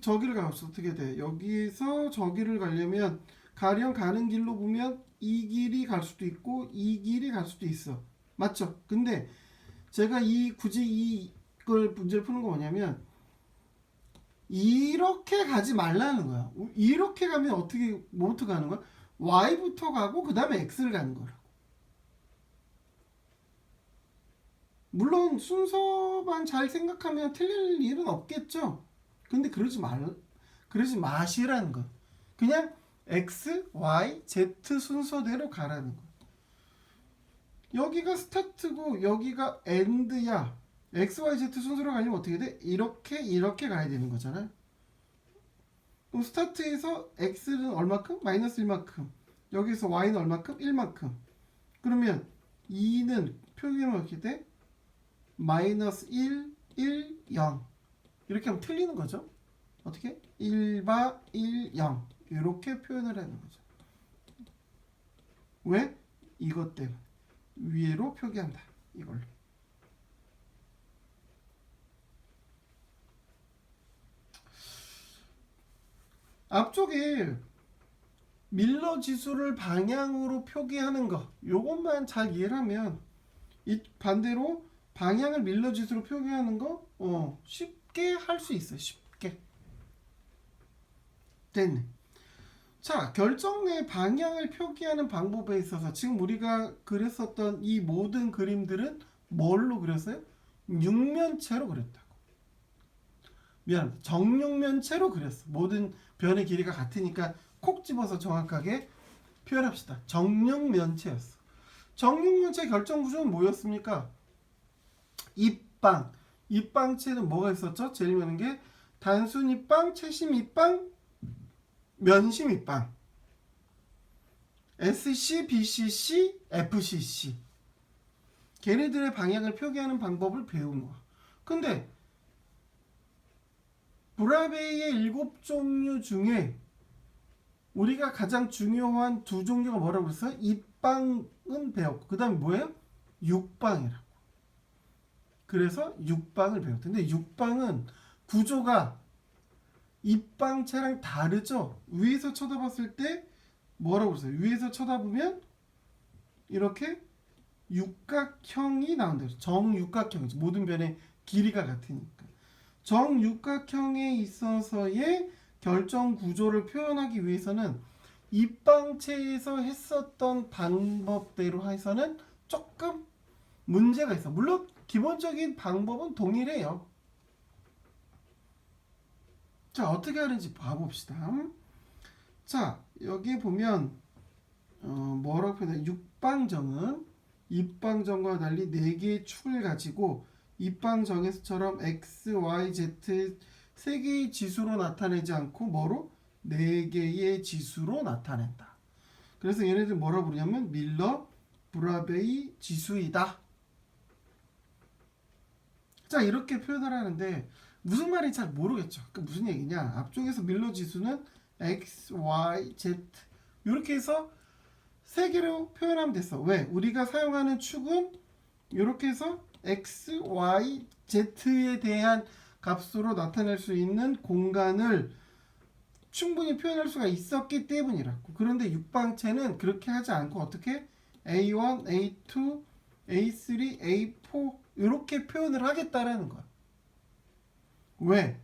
Speaker 1: 저기를 가면 어떻게 돼? 여기에서 저기를 가려면 가령 가는 길로 보면 이 길이 갈 수도 있고 이 길이 갈 수도 있어. 맞죠? 근데 제가 굳이 이걸 문제를 푸는 거 뭐냐면 이렇게 가지 말라는 거야. 이렇게 가면 뭐부터 가는 거야? Y부터 가고 그 다음에 X를 가는 거라고. 물론 순서만 잘 생각하면 틀릴 일은 없겠죠. 근데 그러지 마시라는 거. 그냥 X, Y, Z 순서대로 가라는 거. 여기가 스타트고 여기가 엔드야. X, Y, Z 순서로 가려면 어떻게 돼? 이렇게 가야 되는 거잖아. 그럼 스타트에서 X는 얼마큼? 마이너스 1만큼. 여기서 Y는 얼마큼? 1만큼. 그러면 2는 표기하면 어떻게 돼? 마이너스 1, 1, 0. 이렇게 하면 틀리는 거죠. 어떻게? 1바 1, 0. 이렇게 표현을 하는 거죠. 왜? 이것 때문에. 위로 표기한다. 이걸로. 앞쪽에 밀러 지수를 방향으로 표기하는 거. 요것만 잘 이해하면 이 반대로 방향을 밀러 지수로 표기하는 거 쉽게 할 수 있어요. 쉽게. 됐네. 자, 결정 내 방향을 표기하는 방법에 있어서 지금 우리가 그렸었던 이 모든 그림들은 뭘로 그렸어요? 육면체로 그렸다고. 미안합니다. 정육면체로 그렸어. 모든 변의 길이가 같으니까 콕 집어서 정확하게 표현합시다. 정육면체였어. 정육면체 결정 구조는 뭐였습니까? 입방. 입방체는 뭐가 있었죠? 제일 많은 게 단순 입방, 채심 입방, 면심 입방. SC, BCC, FCC. 걔네들의 방향을 표기하는 방법을 배운 거야. 근데 브라베이의 7종류 중에 우리가 가장 중요한 두 종류가 뭐라고 그랬어요? 입방은 배웠고 그 다음에 뭐예요? 육방이라고. 그래서 육방을 배웠대. 근데 육방은 구조가 입방체랑 다르죠? 위에서 쳐다봤을 때 뭐라고 그랬어요? 위에서 쳐다보면 이렇게 육각형이 나온다. 정육각형이죠. 모든 변의 길이가 같으니까. 정육각형에 있어서의 결정 구조를 표현하기 위해서는 입방체에서 했었던 방법대로 해서는 조금 문제가 있어. 물론 기본적인 방법은 동일해요. 자, 어떻게 하는지 봐봅시다. 자, 여기 보면 뭐라고 표현해? 육방정은 입방정과 달리 4개의 축을 가지고 입방정에서처럼 x, y, z 3개의 지수로 나타내지 않고 뭐로? 4개의 지수로 나타낸다. 그래서 얘네들 뭐라 부르냐면 밀러 브라베이 지수이다. 자, 이렇게 표현을 하는데 무슨 말인지 잘 모르겠죠. 그러니까 무슨 얘기냐? 앞쪽에서 밀러 지수는 x, y, z 이렇게 해서 3개로 표현하면 됐어. 왜? 우리가 사용하는 축은 이렇게 해서 x, y, z에 대한 값으로 나타낼 수 있는 공간을 충분히 표현할 수가 있었기 때문이라고. 그런데 육방체는 그렇게 하지 않고 어떻게 A1, A2, A3, A4 이렇게 표현을 하겠다라는 거야. 왜?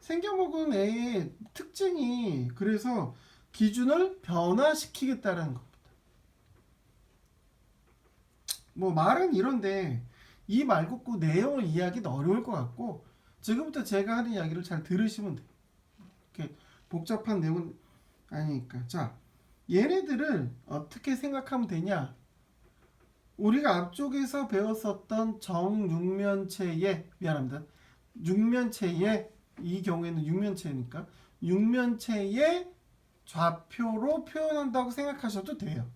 Speaker 1: 생겨먹은 애의 특징이 그래서 기준을 변화시키겠다라는 겁니다. 뭐 말은 이런데 이 말고 내용을 이해하기는 어려울 것 같고 지금부터 제가 하는 이야기를 잘 들으시면 돼요. 이렇게 복잡한 내용은 아니니까. 자, 얘네들을 어떻게 생각하면 되냐? 우리가 앞쪽에서 배웠었던 정육면체의 미안합니다. 육면체의 이 경우에는 육면체니까 육면체의 좌표로 표현한다고 생각하셔도 돼요.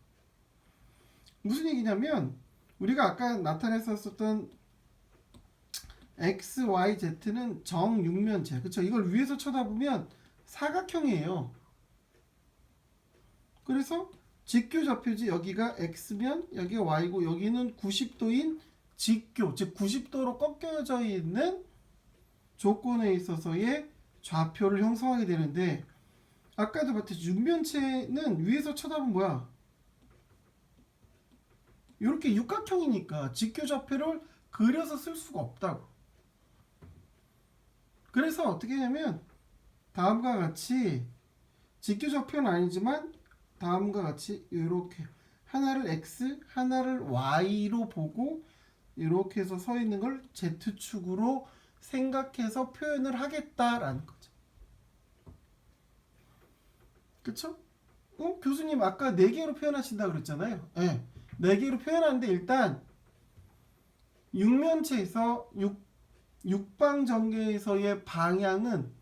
Speaker 1: 무슨 얘기냐면 우리가 아까 나타냈었던 x, y, z는 정육면체. 그쵸? 이걸 위에서 쳐다보면 사각형이에요. 그래서 직교 좌표지. 여기가 x면 여기가 y고 여기는 90도인 직교, 즉 90도로 꺾여져 있는 조건에 있어서의 좌표를 형성하게 되는데 아까도 봤듯이 육면체는 위에서 쳐다보면 뭐야? 이렇게 육각형이니까 직교 좌표를 그려서 쓸 수가 없다고. 그래서 어떻게 하냐면 다음과 같이 직교 좌표는 아니지만 다음과 같이 이렇게 하나를 x, 하나를 y로 보고 이렇게 해서 서 있는 걸 Z축으로 생각해서 표현을 하겠다라는 거죠. 그쵸? 교수님 아까 4개로 표현하신다고 그랬잖아요. 네. 4개로 표현하는데 일단 육면체에서 육방전개에서의 방향은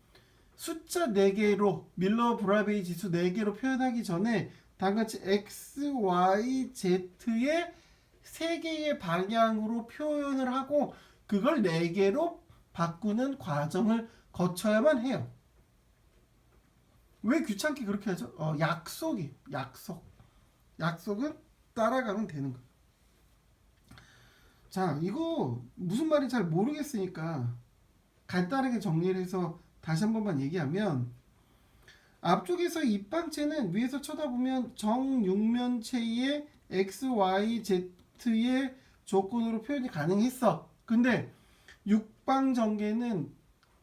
Speaker 1: 숫자 4개로 밀러 브라베이 지수 4개로 표현하기 전에 다같이 x, y, z의 3개의 방향으로 표현을 하고 그걸 4개로 바꾸는 과정을 거쳐야만 해요. 왜 귀찮게 그렇게 하죠? 약속은 따라가면 되는 거예요. 자, 이거 무슨 말인지 잘 모르겠으니까 간단하게 정리를 해서 다시 한 번만 얘기하면, 앞쪽에서 입방체는 위에서 쳐다보면 정육면체의 x, y, z의 조건으로 표현이 가능했어. 근데 육방전개는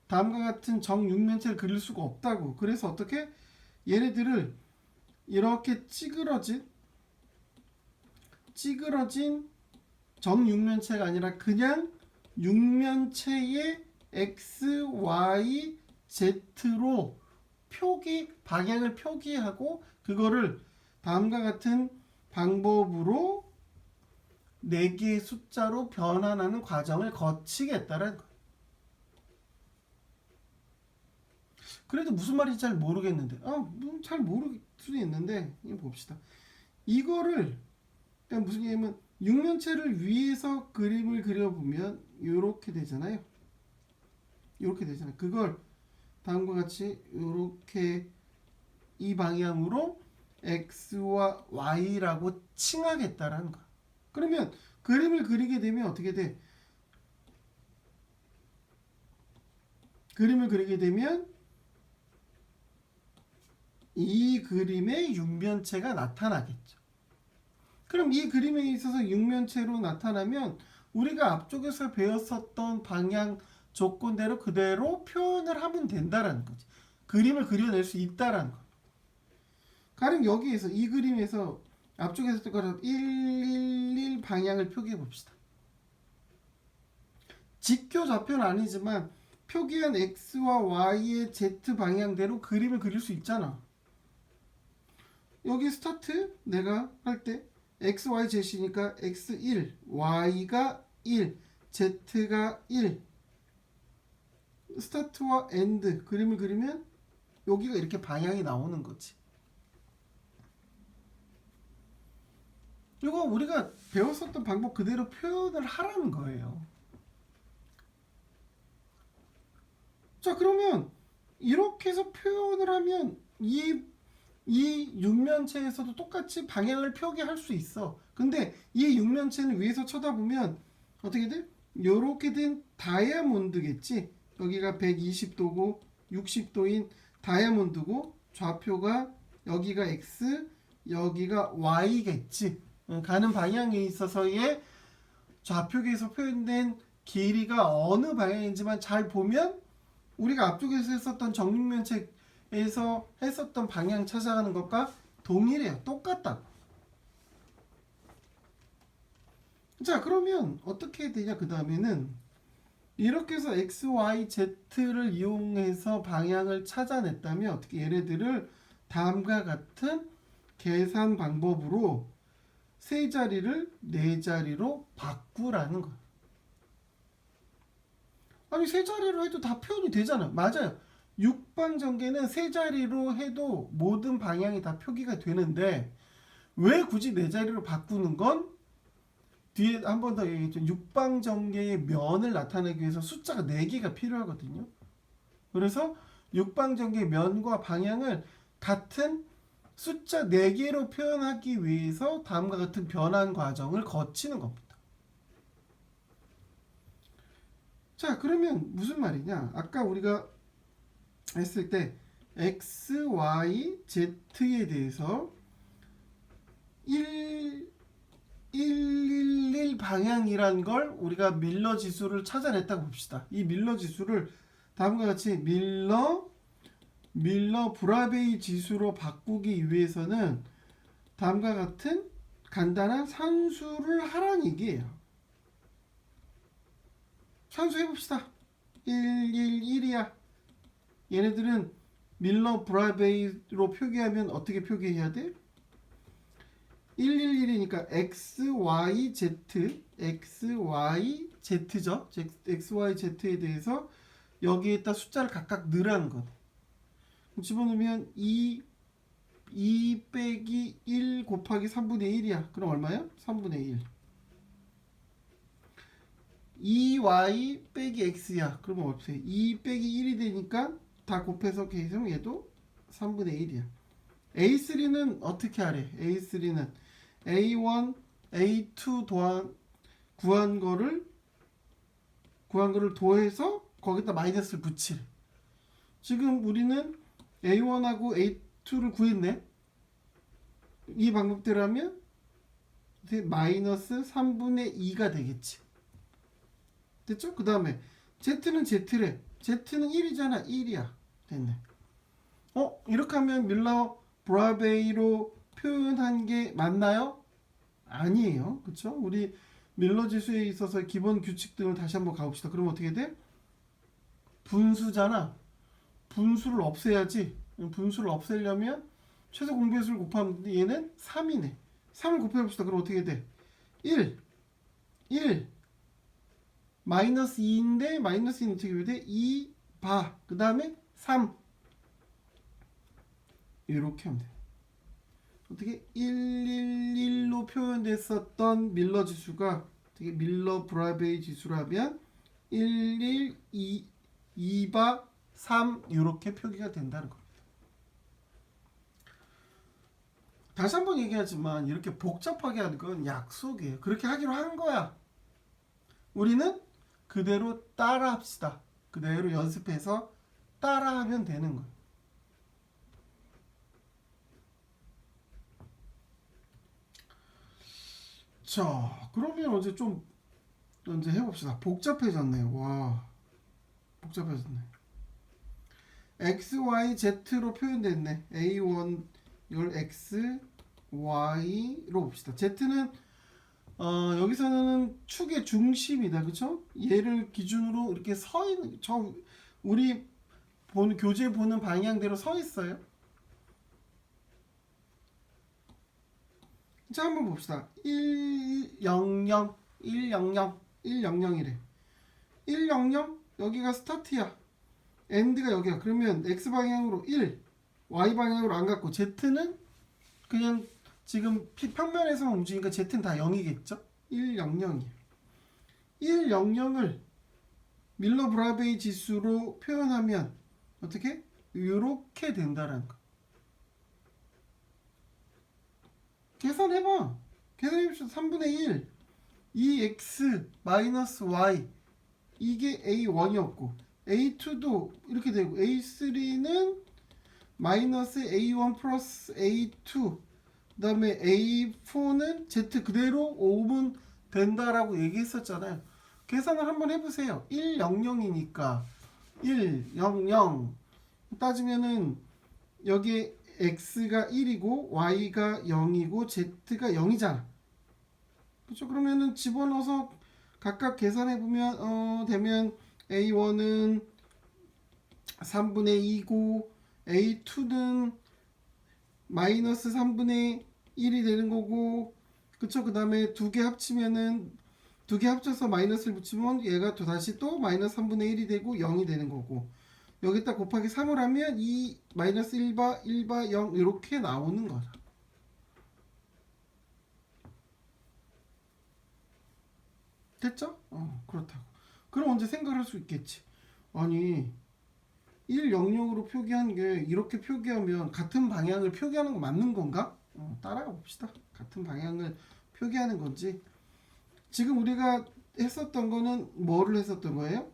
Speaker 1: 다음과 같은 정육면체를 그릴 수가 없다고. 그래서 어떻게? 얘네들을 이렇게 찌그러진 정육면체가 아니라 그냥 육면체의 x, y, z로 방향을 표기하고 그거를 다음과 같은 방법으로 4개의 숫자로 변환하는 과정을 거치겠다는 거예요. 그래도 무슨 말인지 잘 모르겠는데, 잘 모를 수도 있는데, 이거 봅시다. 이거를 그러니까 무슨 얘기냐면 육면체를 위에서 그림을 그려보면 이렇게 되잖아요. 이렇게 되잖아요. 그걸 다음과 같이 이렇게 이 방향으로 x와 y라고 칭하겠다라는 거야. 그러면 그림을 그리게 되면 어떻게 돼? 그림을 그리게 되면 이 그림의 육면체가 나타나겠죠. 그럼 이 그림에 있어서 육면체로 나타나면 우리가 앞쪽에서 배웠었던 방향 조건대로 그대로 표현을 하면 된다라는 거지. 그림을 그려낼 수 있다라는 거. 가령 여기에서 이 그림에서 앞쪽에서 뜻거려 111 방향을 표기해 봅시다. 직교 좌표는 아니지만 표기한 x와 y의 z 방향대로 그림을 그릴 수 있잖아. 여기 스타트 내가 할 때 x, y, z이니까 x1, y가 1, z가 1. 스타트와 엔드 그림을 그리면 여기가 이렇게 방향이 나오는 거지. 이거 우리가 배웠었던 방법 그대로 표현을 하라는 거예요. 자, 그러면 이렇게 해서 표현을 하면 이 육면체에서도 똑같이 방향을 표기할 수 있어. 근데 이 육면체는 위에서 쳐다보면 어떻게 돼? 요렇게 된 다이아몬드겠지. 여기가 120도고 60도인 다이아몬드고 좌표가 여기가 x, 여기가 y겠지. 가는 방향에 있어서의 좌표계에서 표현된 길이가 어느 방향인지만 잘 보면 우리가 앞쪽에서 했었던 정육면체에서 했었던 방향 찾아가는 것과 동일해요. 똑같다. 자, 그러면 어떻게 되냐? 그 다음에는 이렇게 해서 x, y, z를 이용해서 방향을 찾아냈다면 어떻게 얘네들을 다음과 같은 계산 방법으로 세 자리를 네 자리로 바꾸라는 거예요. 아니, 세 자리로 해도 다 표현이 되잖아요. 맞아요. 육방전개는 세 자리로 해도 모든 방향이 다 표기가 되는데 왜 굳이 네 자리로 바꾸는 건 뒤에 한 번 더 얘기했죠. 육방전개의 면을 나타내기 위해서 숫자가 4개가 필요하거든요. 그래서 육방전개의 면과 방향을 같은 숫자 4개로 표현하기 위해서 다음과 같은 변환 과정을 거치는 겁니다. 자, 그러면 무슨 말이냐? 아까 우리가 했을 때 x, y, z에 대해서 111 방향이란 걸 우리가 밀러 지수를 찾아냈다고 봅시다. 이 밀러 지수를 다음과 같이 밀러 브라베이 지수로 바꾸기 위해서는 다음과 같은 간단한 산수를 하라는 얘기예요. 산수 해봅시다. 111이야. 얘네들은 밀러 브라베이로 표기하면 어떻게 표기해야 돼? 111이니까 XYZ죠. XYZ에 대해서 여기에다 숫자를 각각 넣으라는 것. 집어넣으면 2 빼기 1 곱하기 3분의 1이야. 그럼 얼마야? 3분의 1. 2y 빼기 x야. 그러면 어떻게? 2 빼기 1이 되니까 다 곱해서 계속 얘도 3분의 1이야. A3는 어떻게 하래? A3는 A1, A2 구한 거를 더해서 거기다 마이너스를 붙이래. 지금 우리는 A1하고 A2를 구했네. 이 방법대로 하면 마이너스 3분의 2가 되겠지. 됐죠? 그 다음에 Z는 Z래. Z는 1이잖아. 1이야. 됐네. 이렇게 하면 밀러 브라베이로 표현한 게 맞나요? 아니에요. 그쵸? 우리 밀러 지수에 있어서 기본 규칙 등을 다시 한번 가봅시다. 그럼 어떻게 돼? 분수잖아. 분수를 없애야지. 분수를 없애려면 최소 공배수를 곱하면 얘는 3이네. 3을 곱해봅시다. 그럼 어떻게 돼? 1 마이너스 2인데 마이너스 2는 어떻게 돼? 2 바. 그 다음에 3 이렇게 하면 돼. 어떻게 111로 표현됐었던 밀러 지수가 어떻게 밀러 브라베이 지수라면 112 2바 3 이렇게 표기가 된다는 겁니다. 다시 한번 얘기하지만 이렇게 복잡하게 하는 건 약속이에요. 그렇게 하기로 한 거야. 우리는 그대로 따라 합시다. 그대로 연습해서 따라하면 되는 거예요. 자, 그러면 이제 해봅시다. 복잡해졌네요. 와, 복잡해졌네. X, Y, Z로 표현됐네. A1 이걸 X, Y로 봅시다. Z는 여기서는 축의 중심이다. 그쵸? 얘를 기준으로 이렇게 서 있는, 우리 교재 보는 방향대로 서 있어요. 자, 한번 봅시다. 100, 100이래. 100, 여기가 스타트야. 엔드가 여기야. 그러면 X 방향으로 1, Y 방향으로 안 갔고, Z는 그냥 지금 평면에서만 움직이니까 Z는 다 0이겠죠? 100이에요. 100을 밀러 브라베이 지수로 표현하면 어떻게? 이렇게 된다라는 거. 계산해봐. 계산해봅시다. 3분의 1 2x 마이너스 y 이게 A1이었고 A2도 이렇게 되고 A3는 마이너스 A1 플러스 A2 그 다음에 A4는 Z 그대로 오면 된다라고 얘기했었잖아요. 계산을 한번 해보세요. 100이니까 100 따지면은 여기에 X가 1이고 Y가 0이고 Z가 0이잖아. 그렇죠? 그러면은 집어넣어서 각각 계산해보면 되면 A1은 3분의 2고 A2는 마이너스 3분의 1이 되는 거고, 그쵸? 그 다음에 두 개 합치면은 두 개 합쳐서 마이너스를 붙이면 얘가 또 다시 또 마이너스 3분의 1이 되고 0이 되는 거고, 여기다 곱하기 3을 하면 이 마이너스 1바 0 이렇게 나오는 거죠. 됐죠? 그렇다고. 그럼 언제 생각할 수 있겠지. 아니 100으로 표기한 게 이렇게 표기하면 같은 방향을 표기하는 거 맞는 건가? 따라가 봅시다. 같은 방향을 표기하는 건지. 지금 우리가 했었던 거는 뭐를 했었던 거예요?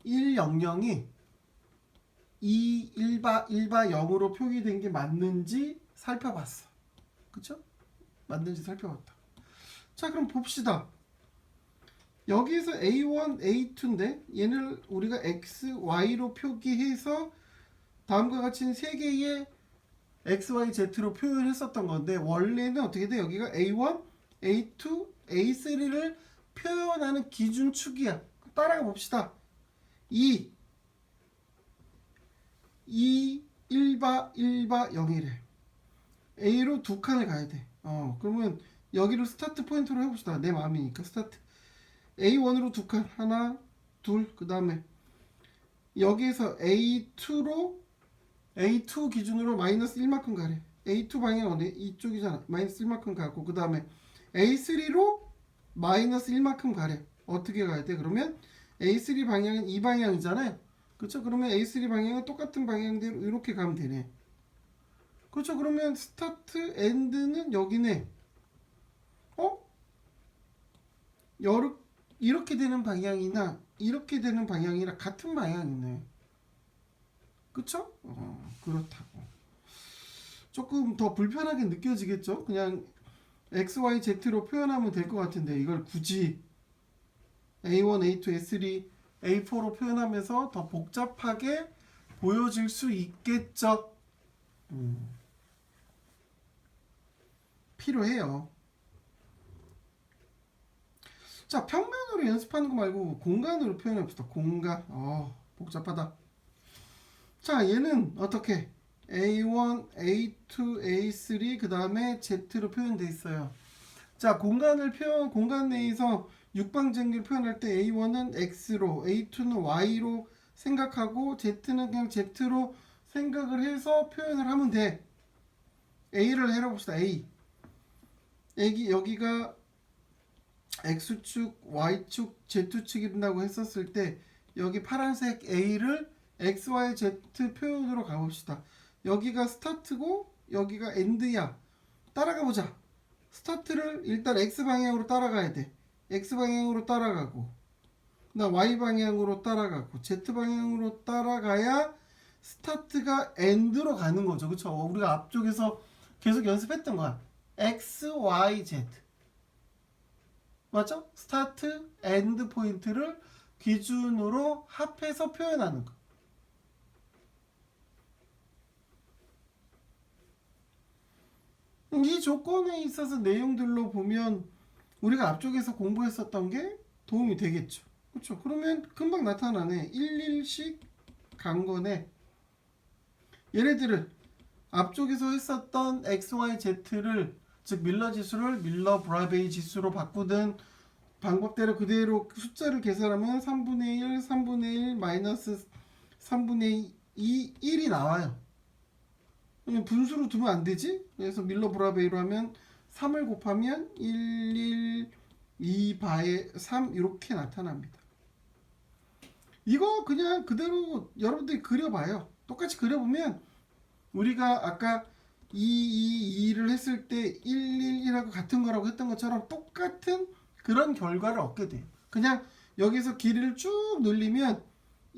Speaker 1: 100이 1바 0으로 표기된 게 맞는지 살펴봤어. 그쵸? 맞는지 살펴봤다. 자, 그럼 봅시다. 여기서 A1, A2인데 얘를 우리가 X, Y로 표기해서 다음과 같이 세 개의 X, Y, Z로 표현했었던 건데 원래는 어떻게 돼? 여기가 A1, A2, A3를 표현하는 기준축이야. 따라가 봅시다. 2, 1바 0이래. A로 두 칸을 가야 돼. 그러면 여기를 스타트 포인트로 해봅시다. 내 마음이니까 스타트. A1으로 두 칸. 하나, 둘. 그 다음에 여기에서 A2 기준으로 마이너스 1만큼 가래. A2 방향 어디? 이쪽이잖아. 마이너스 1만큼 가고 그 다음에 A3로 마이너스 1만큼 가래. 어떻게 가야 돼? 그러면 A3 방향은 이 방향이잖아요. 그렇죠? 그러면 A3 방향은 똑같은 방향대로 이렇게 가면 되네. 그렇죠? 그러면 스타트 엔드는 여기네. 이렇게 되는 방향이나 이렇게 되는 방향이랑 같은 방향이네. 그쵸? 그렇다고. 조금 더 불편하게 느껴지겠죠? 그냥 X, Y, Z로 표현하면 될 것 같은데 이걸 굳이 A1, A2, A3, A4로 표현하면서 더 복잡하게 보여질 수 있겠죠? 필요해요. 자, 평면으로 연습하는 거 말고 공간으로 표현해봅시다. 공간. 복잡하다. 자, 얘는 어떻게? A1, A2, A3 그 다음에 Z로 표현되어 있어요. 자, 공간 내에서 육방정기를 표현할 때 A1은 X로, A2는 Y로 생각하고 Z는 그냥 Z로 생각을 해서 표현을 하면 돼. A를 해봅시다. A. 여기가 X축, Y축, Z축이 된다고 했었을 때 여기 파란색 A를 X, Y, Z 표현으로 가봅시다. 여기가 스타트고 여기가 엔드야. 따라가 보자. 스타트를 일단 X 방향으로 따라가야 돼. X 방향으로 따라가고 그다음 Y 방향으로 따라가고 Z 방향으로 따라가야 스타트가 엔드로 가는 거죠. 그쵸? 우리가 앞쪽에서 계속 연습했던 거야. X, Y, Z 맞죠? 스타트, 엔드 포인트를 기준으로 합해서 표현하는 거. 이 조건에 있어서 내용들로 보면 우리가 앞쪽에서 공부했었던 게 도움이 되겠죠. 그렇죠? 그러면 금방 나타나네. 11식 간 거네. 얘네들을 앞쪽에서 했었던 x, y, z를 즉 밀러 지수를 밀러 브라베이 지수로 바꾸든 방법대로 그대로 숫자를 계산하면 3분의 1, 3분의 1, 마이너스 3분의 2, 1이 나와요. 분수로 두면 안 되지? 그래서 밀러 브라베이로 하면 3을 곱하면 1, 2바에 3 이렇게 나타납니다. 이거 그냥 그대로 여러분들이 그려봐요. 똑같이 그려보면 우리가 아까 2를 했을 때 1, 1하고 같은 거라고 했던 것처럼 똑같은 그런 결과를 얻게 돼요. 그냥 여기서 길이를 쭉 늘리면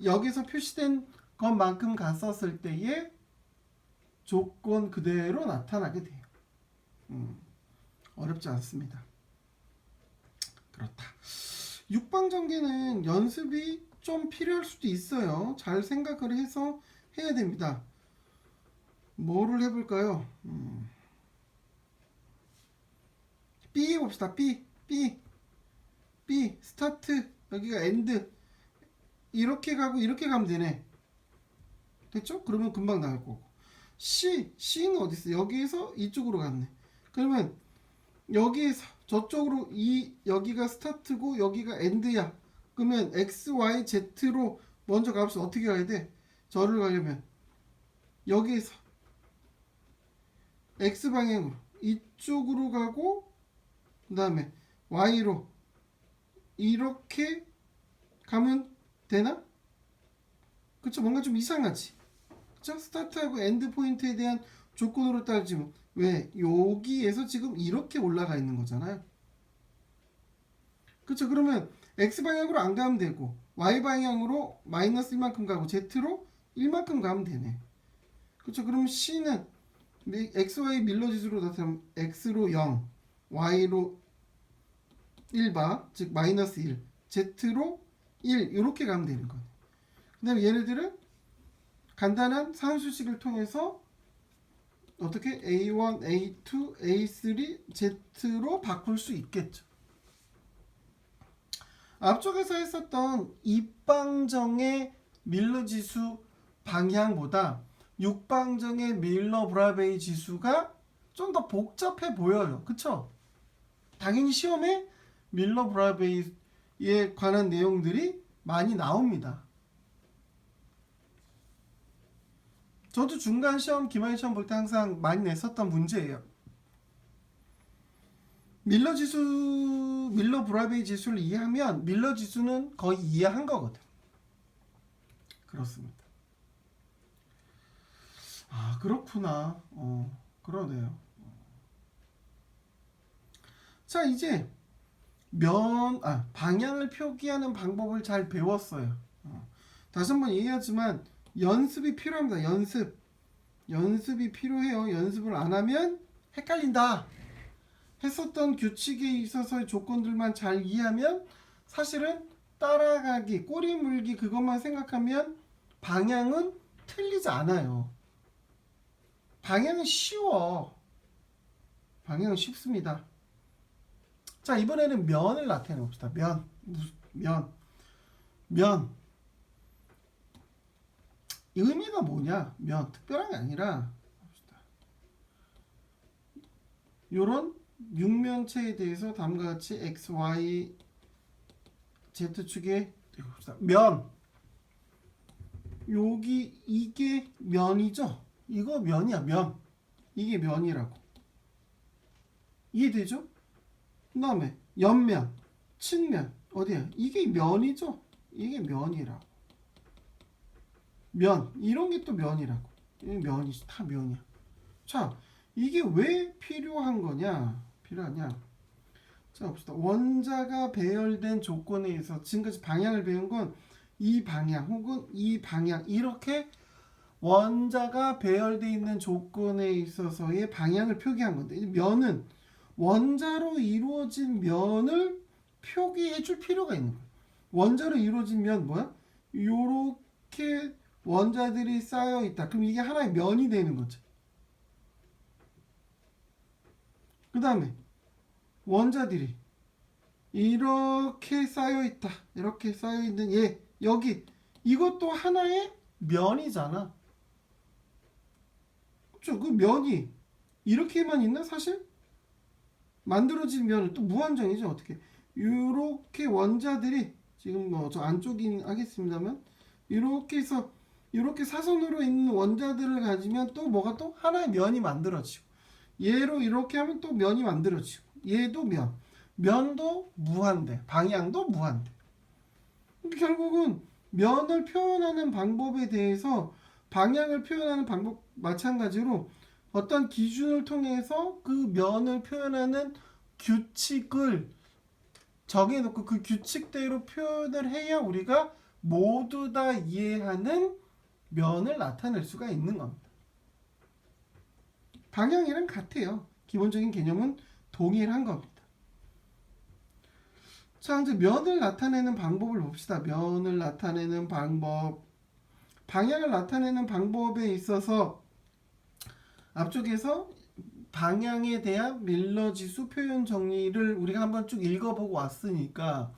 Speaker 1: 여기서 표시된 것만큼 갔었을 때의 조건 그대로 나타나게 돼요. 어렵지 않습니다. 그렇다. 육방전개는 연습이 좀 필요할 수도 있어요. 잘 생각을 해서 해야 됩니다. 뭐를 해볼까요? B 봅시다. B 스타트 여기가 엔드 이렇게 가고 이렇게 가면 되네. 됐죠? 그러면 금방 나올 거고. C는 어디 있어? 여기에서 이쪽으로 갔네. 그러면 여기에서 저쪽으로 여기가 스타트고 여기가 엔드야. 그러면 X, Y, Z로 먼저 가봅시다. 어떻게 가야 돼? 저를 가려면 여기에서 X 방향으로 이쪽으로 가고 그 다음에 Y로 이렇게 가면 되나? 그쵸? 뭔가 좀 이상하지? 그쵸? 스타트하고 엔드 포인트에 대한 조건으로 따지면 왜? 여기에서 지금 이렇게 올라가 있는 거잖아요. 그쵸? 그러면 X방향으로 안 가면 되고 Y방향으로 마이너스 1만큼 가고 Z로 1만큼 가면 되네. 그쵸? 그러면 C는 XY 밀러지수로 나타나면 X로 0, Y로 1바, 즉 마이너스 1, Z로 1 이렇게 가면 되는 거예요. 그 다음에 얘네들은 간단한 산수식을 통해서 어떻게 A1, A2, A3, Z로 바꿀 수 있겠죠. 앞쪽에서 했었던 입방정의 밀러 지수 방향보다 육방정의 밀러 브라베이 지수가 좀 더 복잡해 보여요. 그쵸? 당연히 시험에 밀러 브라베이에 관한 내용들이 많이 나옵니다. 저도 중간 시험, 기말 시험 볼 때 항상 많이 냈었던 문제예요. 밀러 브라베이 지수를 이해하면 밀러 지수는 거의 이해한 거거든. 그렇습니다. 아, 그렇구나. 그러네요. 자, 이제 방향을 표기하는 방법을 잘 배웠어요. 다시 한번 얘기하지만 연습이 필요합니다. 연습이 필요해요. 연습을 안 하면 헷갈린다. 했었던 규칙에 있어서의 조건들만 잘 이해하면 사실은 따라가기, 꼬리 물기 그것만 생각하면 방향은 틀리지 않아요. 방향은 쉬워. 방향은 쉽습니다. 자, 이번에는 면을 나타내 봅시다. 면. 의미가 뭐냐? 특별한 게 아니라 요런 육면체에 대해서 다음과 같이 x, y, z축에 면. 여기 이게 면이죠? 이거 면이야, 면. 이게 면이라고. 이해되죠? 그 다음에 옆면, 측면, 어디야? 이게 면이죠? 이게 면이라고. 면, 이런 게 또 면이라고. 이게 면이지, 다 면이야. 자, 이게 왜 필요하냐? 자, 봅시다. 원자가 배열된 조건에 의해서 지금까지 방향을 배운 건 이 방향 혹은 이 방향, 이렇게 원자가 배열되어 있는 조건에 있어서의 방향을 표기한 건데, 면은 원자로 이루어진 면을 표기해 줄 필요가 있는 거예요. 원자로 이루어진 면 뭐야? 요렇게 원자들이 쌓여 있다. 그럼 이게 하나의 면이 되는 거죠. 그 다음에 원자들이 이렇게 쌓여 있다. 이렇게 쌓여 있는 여기 이것도 하나의 면이잖아. 그렇죠? 그 면이 이렇게만 있나? 사실 만들어진 면은 또 무한정이죠. 어떻게? 이렇게 원자들이 지금 뭐 저 안쪽인 하겠습니다만 이렇게 해서 이렇게 사선으로 있는 원자들을 가지면 또 뭐가 또 하나의 면이 만들어지고, 얘로 이렇게 하면 또 면이 만들어지고, 얘도 면도 무한대, 방향도 무한대. 결국은 면을 표현하는 방법에 대해서 방향을 표현하는 방법 마찬가지로 어떤 기준을 통해서 그 면을 표현하는 규칙을 정해놓고 그 규칙대로 표현을 해야 우리가 모두 다 이해하는 면을 나타낼 수가 있는 겁니다. 방향이랑 같아요. 기본적인 개념은 동일한 겁니다. 자, 이제 면을 나타내는 방법을 봅시다. 면을 나타내는 방법. 방향을 나타내는 방법에 있어서 앞쪽에서 방향에 대한 밀러 지수 표현 정리를 우리가 한번 쭉 읽어보고 왔으니까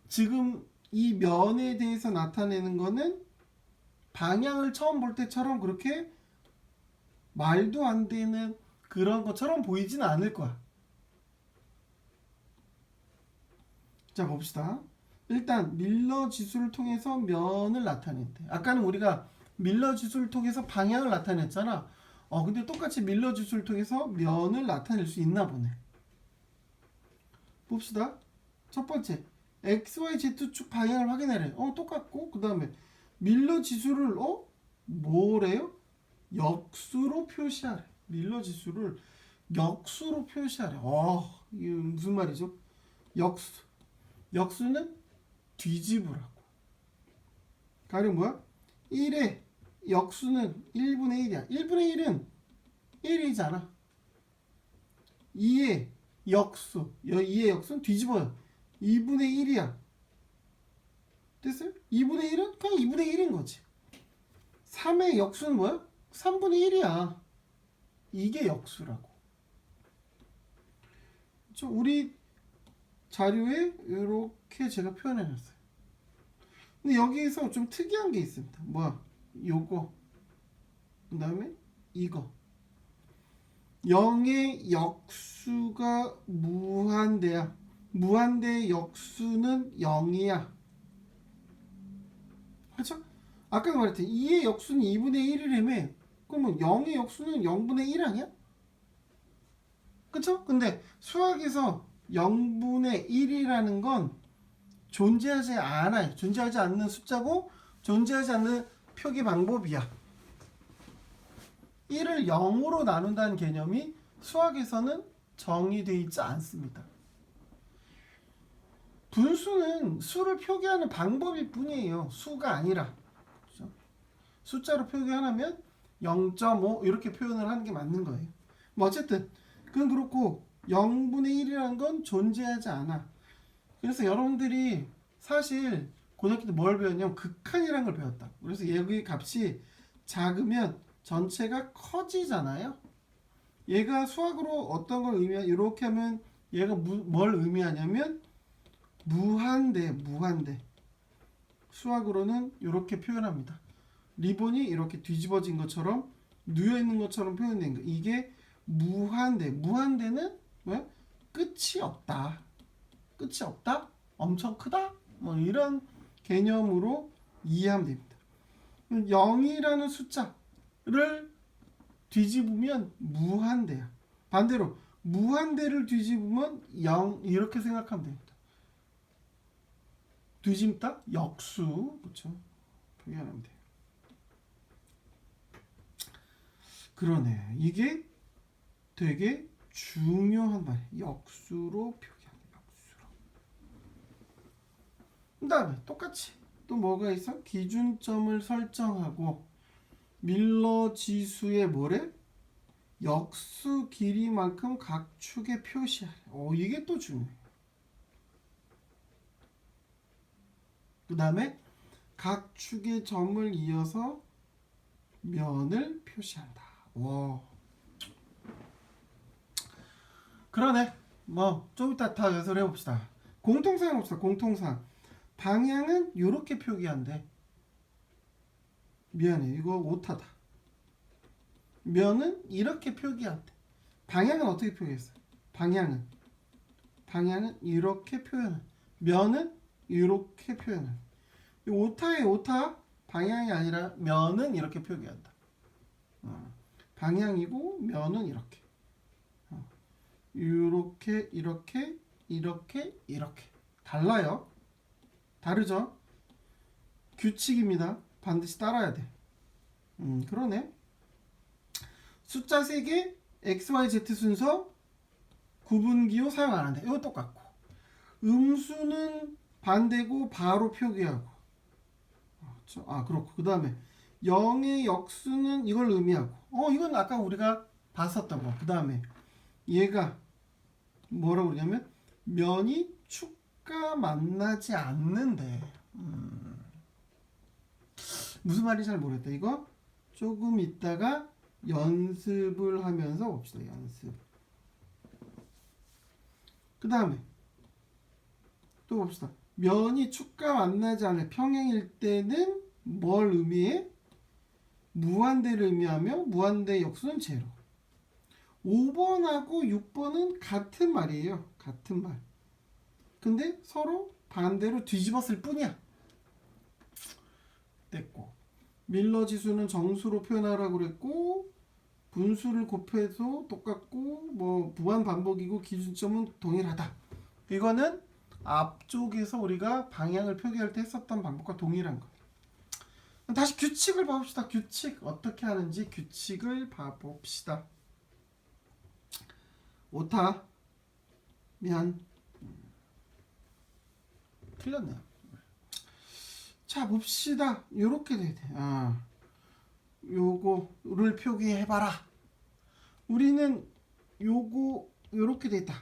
Speaker 1: 지금 이 면에 대해서 나타내는 거는 방향을 처음 볼 때처럼 그렇게 말도 안 되는 그런 것처럼 보이진 않을 거야. 자, 봅시다. 일단 밀러 지수를 통해서 면을 나타낸대. 아까는 우리가 밀러 지수를 통해서 방향을 나타냈잖아. 근데 똑같이 밀러 지수를 통해서 면을 나타낼 수 있나 보네. 봅시다. 첫 번째, XY, Z축 방향을 확인하래. 똑같고, 그 다음에 밀러 지수를 뭐래요? 역수로 표시하래. 밀러 지수를 역수로 표시하래. 이게 무슨 말이죠? 역수는 뒤집으라고. 가령 뭐야? 1의 역수는 1분의 1이야. 1분의 1은 1이잖아. 2의 역수는 뒤집어요. 2분의 1이야. 됐어요? 2분의 1은 그냥 2분의 1인 거지. 3의 역수는 뭐야? 3분의 1이야. 이게 역수라고. 우리 자료에 이렇게 제가 표현해 놨어요. 근데 여기에서 좀 특이한 게 있습니다. 뭐야? 요거. 그 다음에 이거. 0의 역수가 무한대야. 무한대의 역수는 0이야. 그렇죠? 아까 말했듯이 2의 역수는 2분의 1이라며. 그러면 0의 역수는 0분의 1 아니야? 그쵸? 근데 수학에서 0분의 1이라는 건 존재하지 않아요. 존재하지 않는 숫자고 존재하지 않는 표기 방법이야. 1을 0으로 나눈다는 개념이 수학에서는 정의되어 있지 않습니다. 분수는 수를 표기하는 방법일 뿐이에요. 수가 아니라. 그렇죠? 숫자로 표기하려면 0.5 이렇게 표현을 하는 게 맞는 거예요. 뭐 어쨌든 그건 그렇고 0분의 1이라는 건 존재하지 않아. 그래서 여러분들이 사실 고등학교 때 뭘 배웠냐면 극한이라는 걸 배웠다. 그래서 여기 값이 작으면 전체가 커지잖아요. 얘가 수학으로 어떤 걸 의미하냐, 이렇게 하면 얘가 뭘 의미하냐면 무한대, 무한대. 수학으로는 이렇게 표현합니다. 리본이 이렇게 뒤집어진 것처럼 누워 있는 것처럼 표현된 거. 이게 무한대. 무한대는 왜? 끝이 없다. 끝이 없다? 엄청 크다? 뭐 이런 개념으로 이해하면 됩니다. 0이라는 숫자를 뒤집으면 무한대야. 반대로 무한대를 뒤집으면 0 이렇게 생각하면 됩니다. 뒤집다? 역수. 그렇죠? 표현하면 돼요. 그러네. 이게 되게 중요한 말이에요. 역수로 표기하는 역수로. 그 다음에 똑같이 또 뭐가 있어? 기준점을 설정하고 밀러 지수의 뭐래? 역수 길이만큼 각 축에 표시하래. 이게 또 중요해. 그 다음에 각 축의 점을 이어서 면을 표시한다. 와. 그러네. 뭐 좀 이따 더 연습을 해봅시다. 공통사항 봅시다. 공통사항. 방향은 이렇게 표기한대. 미안해. 이거 오타다. 면은 이렇게 표기한대. 방향은 어떻게 표기했어? 방향은 이렇게 표현해. 면은 이렇게 표현해. 오타의 오타. 방향이 아니라 면은 이렇게 표기한다. 방향이고 면은 이렇게. 이렇게 이렇게 이렇게 이렇게 달라요. 다르죠? 규칙입니다. 반드시 따라야 돼. 그러네. 숫자 3개 XYZ 순서 구분기호 사용 안 한다. 이거 똑같고. 음수는 반대고 바로 표기하고. 그렇죠? 그렇고. 그 다음에 0의 역수는 이걸 의미하고. 이건 아까 우리가 봤었던 거. 그 다음에 얘가 뭐라고 그러냐면 면이 축과 만나지 않는데. 무슨 말인지 잘 모르겠다. 이거 조금 있다가 연습을 하면서 봅시다. 연습. 그 다음에 또 봅시다. 면이 축과 만나지 않을 평행일 때는 뭘 의미해? 무한대를 의미하며 무한대 역수는 제로. 5번하고 6번은 같은 말이에요. 같은 말. 근데 서로 반대로 뒤집었을 뿐이야. 됐고. 밀러 지수는 정수로 표현하라고 그랬고, 분수를 곱해서 똑같고, 뭐 무한 반복이고 기준점은 동일하다. 이거는 앞쪽에서 우리가 방향을 표기할 때 했었던 방법과 동일한 거예요. 다시 규칙을 봐봅시다. 규칙 어떻게 하는지 규칙을 봐봅시다. 오타. 미안. 틀렸네요. 자, 봅시다. 요렇게 돼야 돼. 요거를 표기해봐라. 우리는 요거 요렇게 돼 있다.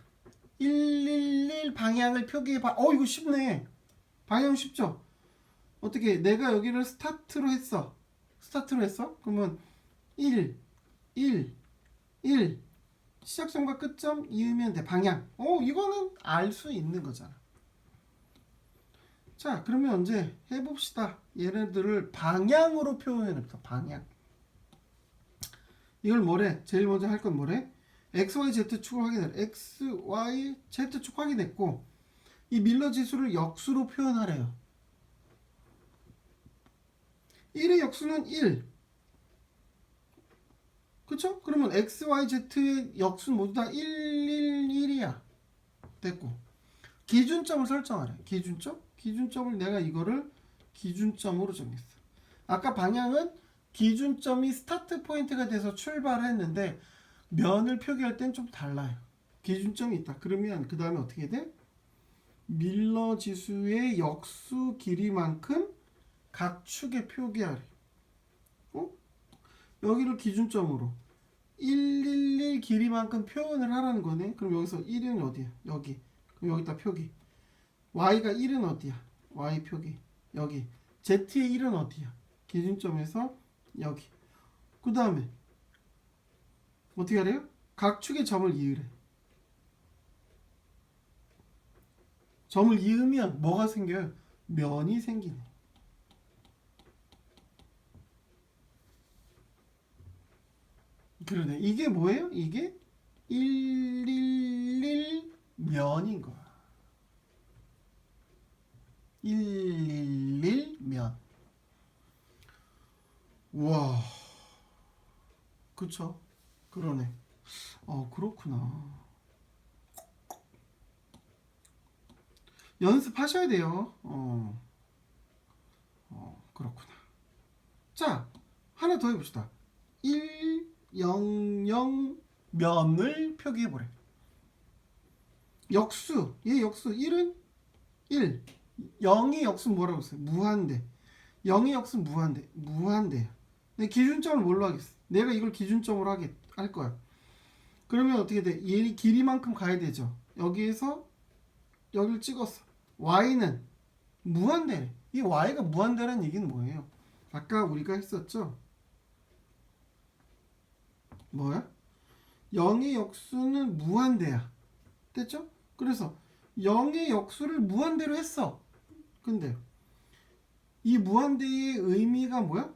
Speaker 1: 111 방향을 표기해봐. 이거 쉽네. 방향 쉽죠? 어떻게 내가 여기를 스타트로 했어. 그러면 1 1 1 시작점과 끝점 이으면 돼. 방향. 이거는 알 수 있는 거잖아. 자, 그러면 이제 해봅시다. 얘네들을 방향으로 표현해봅시다. 방향. 이걸 뭐래? 제일 먼저 할 건 뭐래? x, y, z 축을 확인해. x, y, z 축 확인했고 이 밀러 지수를 역수로 표현하래요. 1의 역수는 1. 그쵸? 그러면 x, y, z의 역수는 모두 다 1, 1, 1이야. 됐고 기준점을 설정하래. 기준점을 내가 이거를 기준점으로 정했어. 아까 방향은 기준점이 스타트 포인트가 돼서 출발했는데 면을 표기할 땐 좀 달라요. 기준점이 있다. 그러면 그 다음에 어떻게 돼? 밀러 지수의 역수 길이만큼 각 축에 표기하래. 여기를 기준점으로 111 길이만큼 표현을 하라는 거네. 그럼 여기서 1은 어디야? 여기. 그럼 여기다 표기. y가 1은 어디야? y 표기. 여기. z의 1은 어디야? 기준점에서 여기. 그 다음에 어떻게 하래요? 각 축에 점을 이으래. 점을 이으면 뭐가 생겨요? 면이 생기네. 그러네. 이게 뭐예요? 이게 111 면인 거야. 111 면. 와, 그쵸? 그러네. 그렇구나. 연습하셔야 돼요. 그렇구나. 자, 하나 더 해봅시다. 1, 0, 0 면을 표기해보래. 역수, 얘 역수 1은 1. 0의 역수는 뭐라고 했어요? 무한대. 0의 역수는 무한대. 내 기준점을 뭘로 하겠어? 내가 이걸 기준점으로 할 거야. 그러면 어떻게 돼? 얘 길이만큼 가야 되죠. 여기에서 여기를 찍었어. y는 무한대래. 이 y가 무한대라는 얘기는 뭐예요? 아까 우리가 했었죠? 뭐야? 0의 역수는 무한대야. 됐죠? 그래서 0의 역수를 무한대로 했어. 근데 이 무한대의 의미가 뭐야?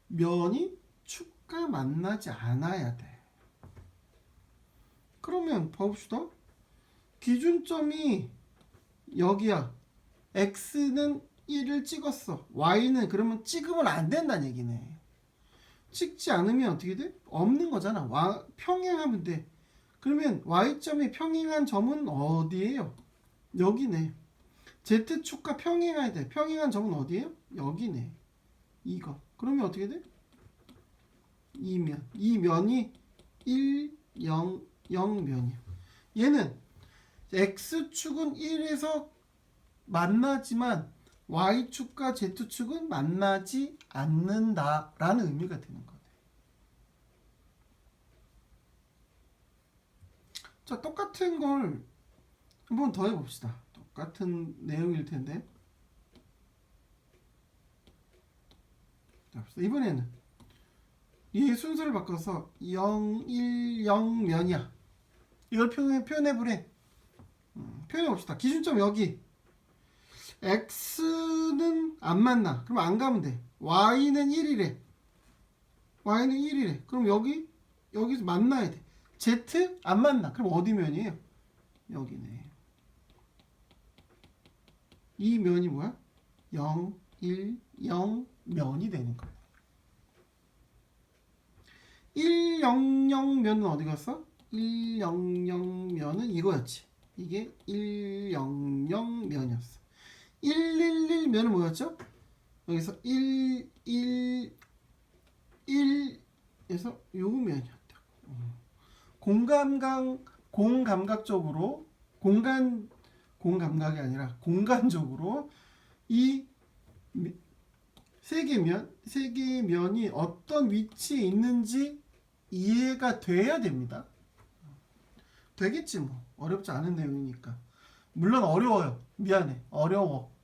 Speaker 1: 면이 축과 만나지 않아야 돼. 그러면 봐봅시다. 기준점이 여기야. x는 1을 찍었어. y는 그러면 찍으면 안 된다는 얘기네. 찍지 않으면 어떻게 돼? 없는 거잖아. 평행하면 돼. 그러면 y점이 평행한 점은 어디예요? 여기네. z축과 평행해야 돼. 평행한 점은 어디예요? 여기네. 이거. 그러면 어떻게 돼? 이 면이 1, 0, 0 면이야. 얘는 x축은 1에서 만나지만 y축과 z축은 만나지 않는다라는 의미가 되는 거네. 자, 똑같은 걸 한 번 더 해봅시다. 똑같은 내용일 텐데. 자, 이번에는 이 순서를 바꿔서 0, 1, 0 면이야. 이걸 표현해보래. 표현해봅시다. 기준점 여기. x는 안 만나. 그럼 안 가면 돼. y는 1이래. y는 1이래. 그럼 여기서 만나야 돼. z 안 만나. 그럼 어디 면이에요? 여기네. 이 면이 뭐야? 0, 1, 0 면이 되는 거야. 1, 0, 0 면은 어디 갔어? 1, 0, 0 면은 이거였지. 이게 1, 0, 0 면이었어. 1, 1, 1 면은 뭐였죠? 여기서 1, 1, 1에서 요 면이었다. 공감각적으로 공감각이 아니라 공간적으로 이 세 개의 면이 어떤 위치에 있는지 이해가 돼야 됩니다. 되겠지 뭐. 어렵지 않은 내용이니까. 물론 어려워요. 미안해.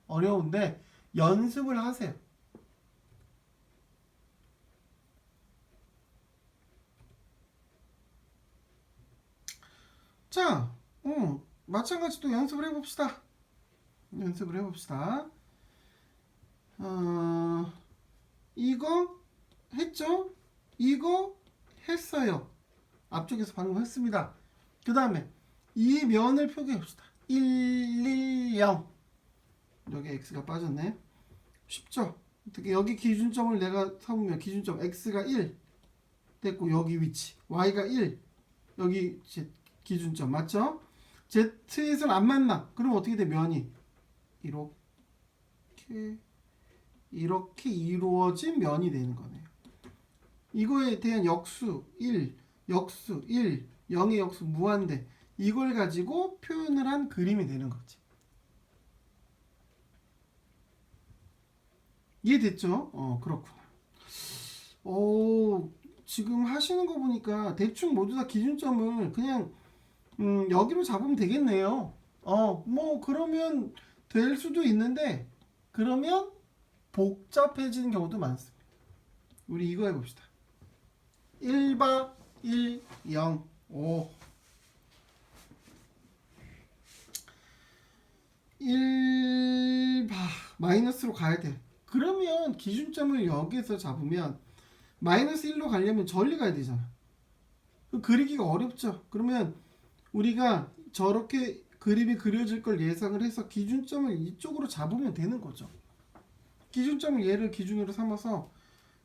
Speaker 1: 어려운데 연습을 하세요. 자, 마찬가지 또 연습을 해봅시다. 연습을 해봅시다. 이거 했죠? 이거 했어요. 앞쪽에서 방금 했습니다. 그 다음에 이 면을 표기해봅시다. 110. 여기 x가 빠졌네. 쉽죠? 어떻게 여기 기준점을 내가 삼으면 기준점 x가 1 됐고, 여기 위치 y가 1, 여기 기준점 맞죠? z에서는 안 만나. 그럼 어떻게 돼? 면이 이렇게 이루어진 면이 되는 거네요. 이거에 대한 역수 1, 역수 1, 0의 역수 무한대, 이걸 가지고 표현을 한 그림이 되는 거지. 이해됐죠? 그렇구나. 지금 하시는 거 보니까 대충 모두 다 기준점을 그냥 여기로 잡으면 되겠네요. 뭐 그러면 될 수도 있는데, 그러면 복잡해지는 경우도 많습니다. 우리 이거 해봅시다. 1바 1, 0, 5 1바 마이너스로 가야 돼. 그러면 기준점을 여기에서 잡으면 마이너스 1로 가려면 저리 가야 되잖아. 그리기가 어렵죠. 그러면 우리가 저렇게 그림이 그려질 걸 예상을 해서 기준점을 이쪽으로 잡으면 되는 거죠. 기준점을 얘를 기준으로 삼아서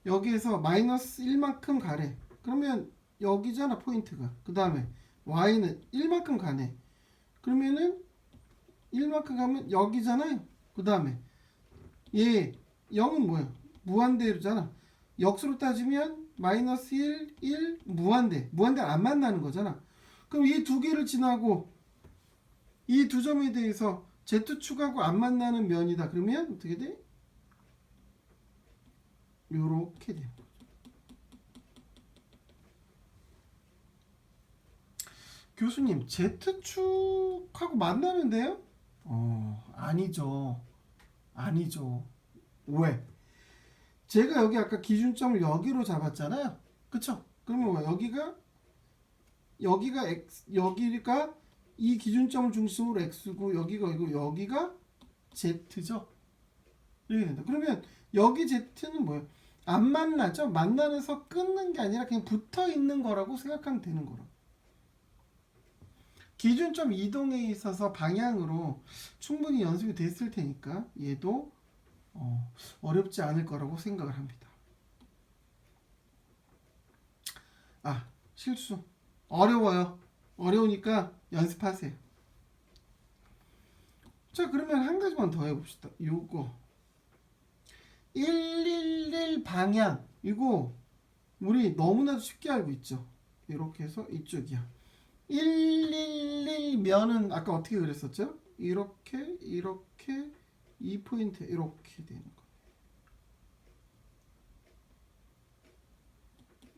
Speaker 1: 여기에서 마이너스 1만큼 가래. 그러면 여기잖아, 포인트가. 그 다음에 y는 1만큼 가네. 그러면은 1만큼 가면 여기잖아요. 그 다음에 얘 0은 뭐야? 무한대로잖아. 역수로 따지면 마이너스 1, 1, 무한대. 무한대를 안 만나는 거잖아. 그럼 이 두 개를 지나고 이 두 점에 대해서 z축하고 안 만나는 면이다. 그러면 어떻게 돼? 요렇게 돼요. 교수님, z축하고 만나는데요? 아니죠. 아니죠. 왜? 제가 여기 아까 기준점을 여기로 잡았잖아요. 그쵸? 그러면 여기가 여기가 이 기준점을 중심으로 x고, 여기가 z죠. 이렇게 된다. 그러면 여기 z는 뭐예요? 안 만나죠? 만나면서 끊는 게 아니라 그냥 붙어 있는 거라고 생각하면 되는 거라고. 기준점 이동에 있어서 방향으로 충분히 연습이 됐을 테니까 얘도 어렵지 않을 거라고 생각을 합니다. 실수. 어려워요. 어려우니까 연습하세요. 자, 그러면 한 가지만 더 해봅시다. 요거 111 방향, 이거 우리 너무나도 쉽게 알고 있죠. 이렇게 해서 이쪽이야. 111 면은 아까 어떻게 그랬었죠? 이렇게 이 포인트 이렇게 되는 거.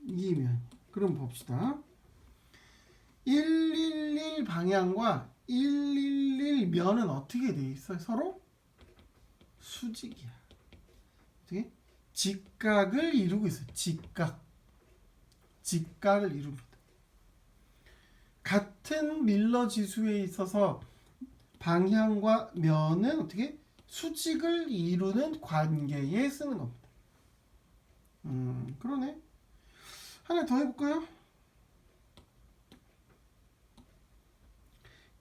Speaker 1: 이 면. 그럼 봅시다. 111 방향과 111 면은 어떻게 돼 있어요? 서로 수직이야. 어떻게? 직각을 이루고 있어요. 직각을 이룹니다. 같은 밀러 지수에 있어서 방향과 면은 어떻게? 수직을 이루는 관계에 쓰는 겁니다. 그러네. 하나 더 해볼까요?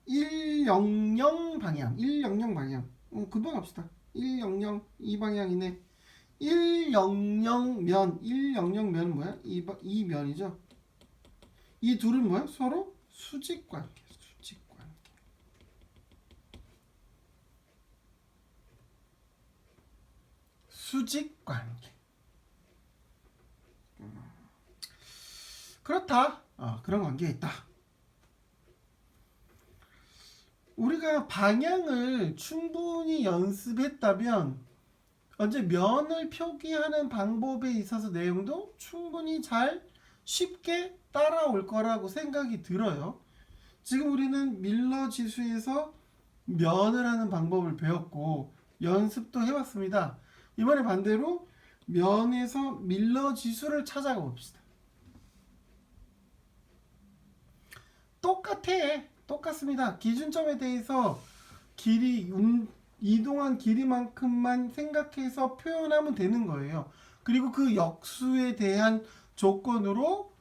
Speaker 1: 100 방향. 100 방향. 금방 합시다. 100 이 방향이네. 100 면. 100 면은 뭐야? 이 면이죠. 이 둘은 뭐야? 서로 수직 관계. 수직 관계. 그렇다. 그런 관계에 있다. 우리가 방향을 충분히 연습했다면 언제 면을 표기하는 방법에 있어서 내용도 충분히 잘 쉽게 따라올 거라고 생각이 들어요. 지금 우리는 밀러 지수에서 면을 하는 방법을 배웠고 연습도 해봤습니다. 이번에 반대로 면에서 밀러 지수를 찾아가 봅시다. 똑같아. 똑같습니다. 기준점에 대해서 이동한 길이만큼만 생각해서 표현하면 되는 거예요. 그리고 그 역수에 대한 조건으로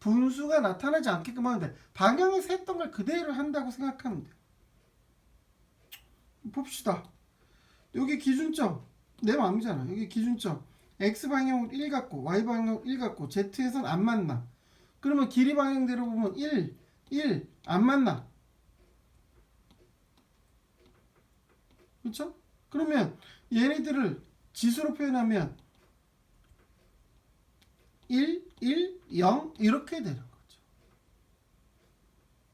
Speaker 1: 분수가 나타나지 않게끔 하면 돼. 방향에서 했던 걸 그대로 한다고 생각하면 돼. 봅시다. 여기 기준점 내 마음이잖아. 여기 기준점 X방향으로 1 같고 Y방향으로 1 같고 Z에선 안 만나. 그러면 길이 방향대로 보면 1 안 만나. 그렇죠? 그러면 얘네들을 지수로 표현하면 1, 0 이렇게 되는 거죠.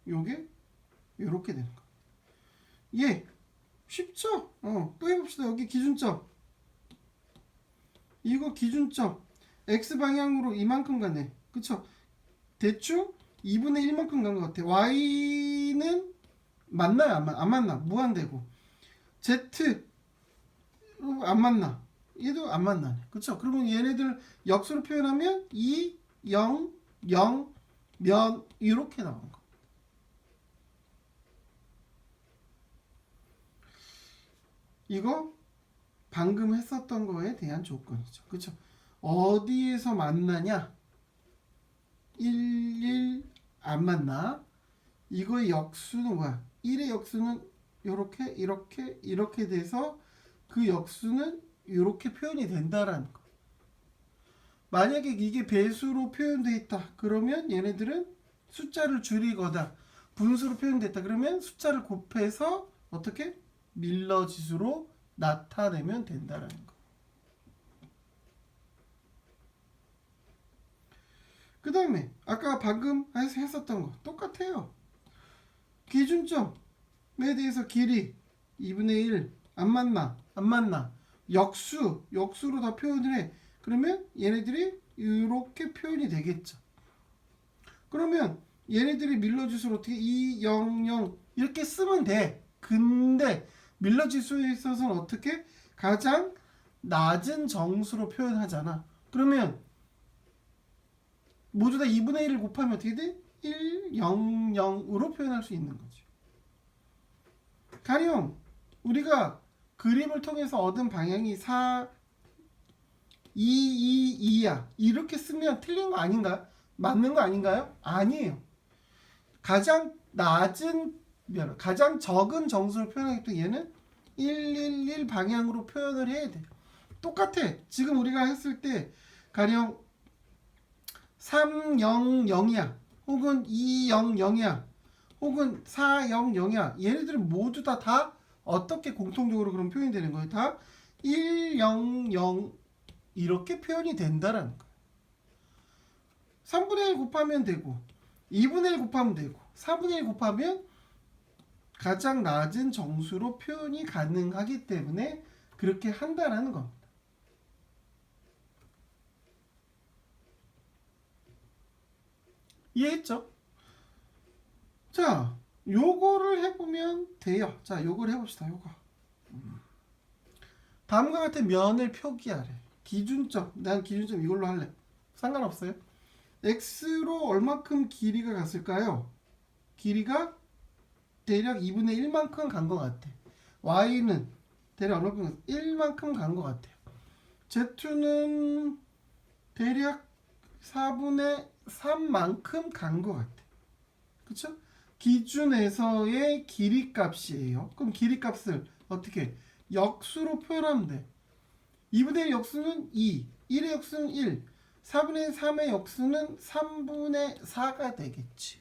Speaker 1: 요게 이렇게 되는 거. 예, 쉽죠? 또 해봅시다. 여기 기준점. 이거 기준점. X방향으로 이만큼 가네. 그쵸? 대충 2분의 1만큼 간 것 같아. Y는 만나요? 안 만나. 무한대고. Z 안 만나. 얘도 안 만나네. 그쵸? 그러면 얘네들 역수로 표현하면 2, 0, 0, 면 이렇게 나오는 거. 이거 방금 했었던 거에 대한 조건이죠. 그쵸? 어디에서 만나냐? 1 안 만나. 이거의 역수는 뭐야? 1의 역수는 이렇게 돼서 그 역수는 이렇게 표현이 된다라는 거. 만약에 이게 배수로 표현되어 있다. 그러면 얘네들은 숫자를 줄이거나 분수로 표현됐다. 그러면 숫자를 곱해서 어떻게? 밀러 지수로 나타내면 된다라는 거. 그 다음에 아까 방금 했었던 거 똑같아요. 기준점에 대해서 길이 2분의 1 안 만나. 역수로 다 표현을 해. 그러면 얘네들이 이렇게 표현이 되겠죠. 그러면 얘네들이 밀러지수를 어떻게 2, 0, 0 이렇게 쓰면 돼. 근데 밀러지수에 있어서는 어떻게? 가장 낮은 정수로 표현하잖아. 그러면 모두 다 2분의 1을 곱하면 어떻게 돼? 1, 0, 0으로 표현할 수 있는 거지. 가령 우리가 그림을 통해서 얻은 방향이 4, 2, 2야. 이렇게 쓰면 틀린 거 아닌가요? 맞는 거 아닌가요? 아니에요. 가장 적은 정수를 표현하기 때문에 얘는 1 방향으로 표현을 해야 돼. 똑같아. 지금 우리가 했을 때 가령 3, 0, 0이야. 혹은 2, 0, 0이야. 혹은 4, 0, 0이야. 얘네들은 모두 다 어떻게 공통적으로 그럼 표현이 되는 거예요? 다 1, 0, 0 이렇게 표현이 된다라는 거예요. 3분의 1 곱하면 되고 2분의 1 곱하면 되고 4분의 1 곱하면 가장 낮은 정수로 표현이 가능하기 때문에 그렇게 한다라는 겁니다. 이해했죠? 자, 요거를 해보면 돼요. 자, 요거를 해봅시다. 요거. 다음과 같은 면을 표기하래. 기준점. 난 기준점 이걸로 할래. 상관없어요. x로 얼마큼 길이가 갔을까요? 길이가 대략 2분의 1만큼 간 것 같아. y는 대략 얼마큼 1만큼 간 것 같아요. z는 대략 4분의 3만큼 간 것 같아. 그쵸? 기준에서의 길이 값이에요. 그럼 길이 값을 어떻게? 역수로 표현하면 돼. 2분의 1 역수는 2, 1의 역수는 1, 4분의 3의 역수는 3분의 4가 되겠지.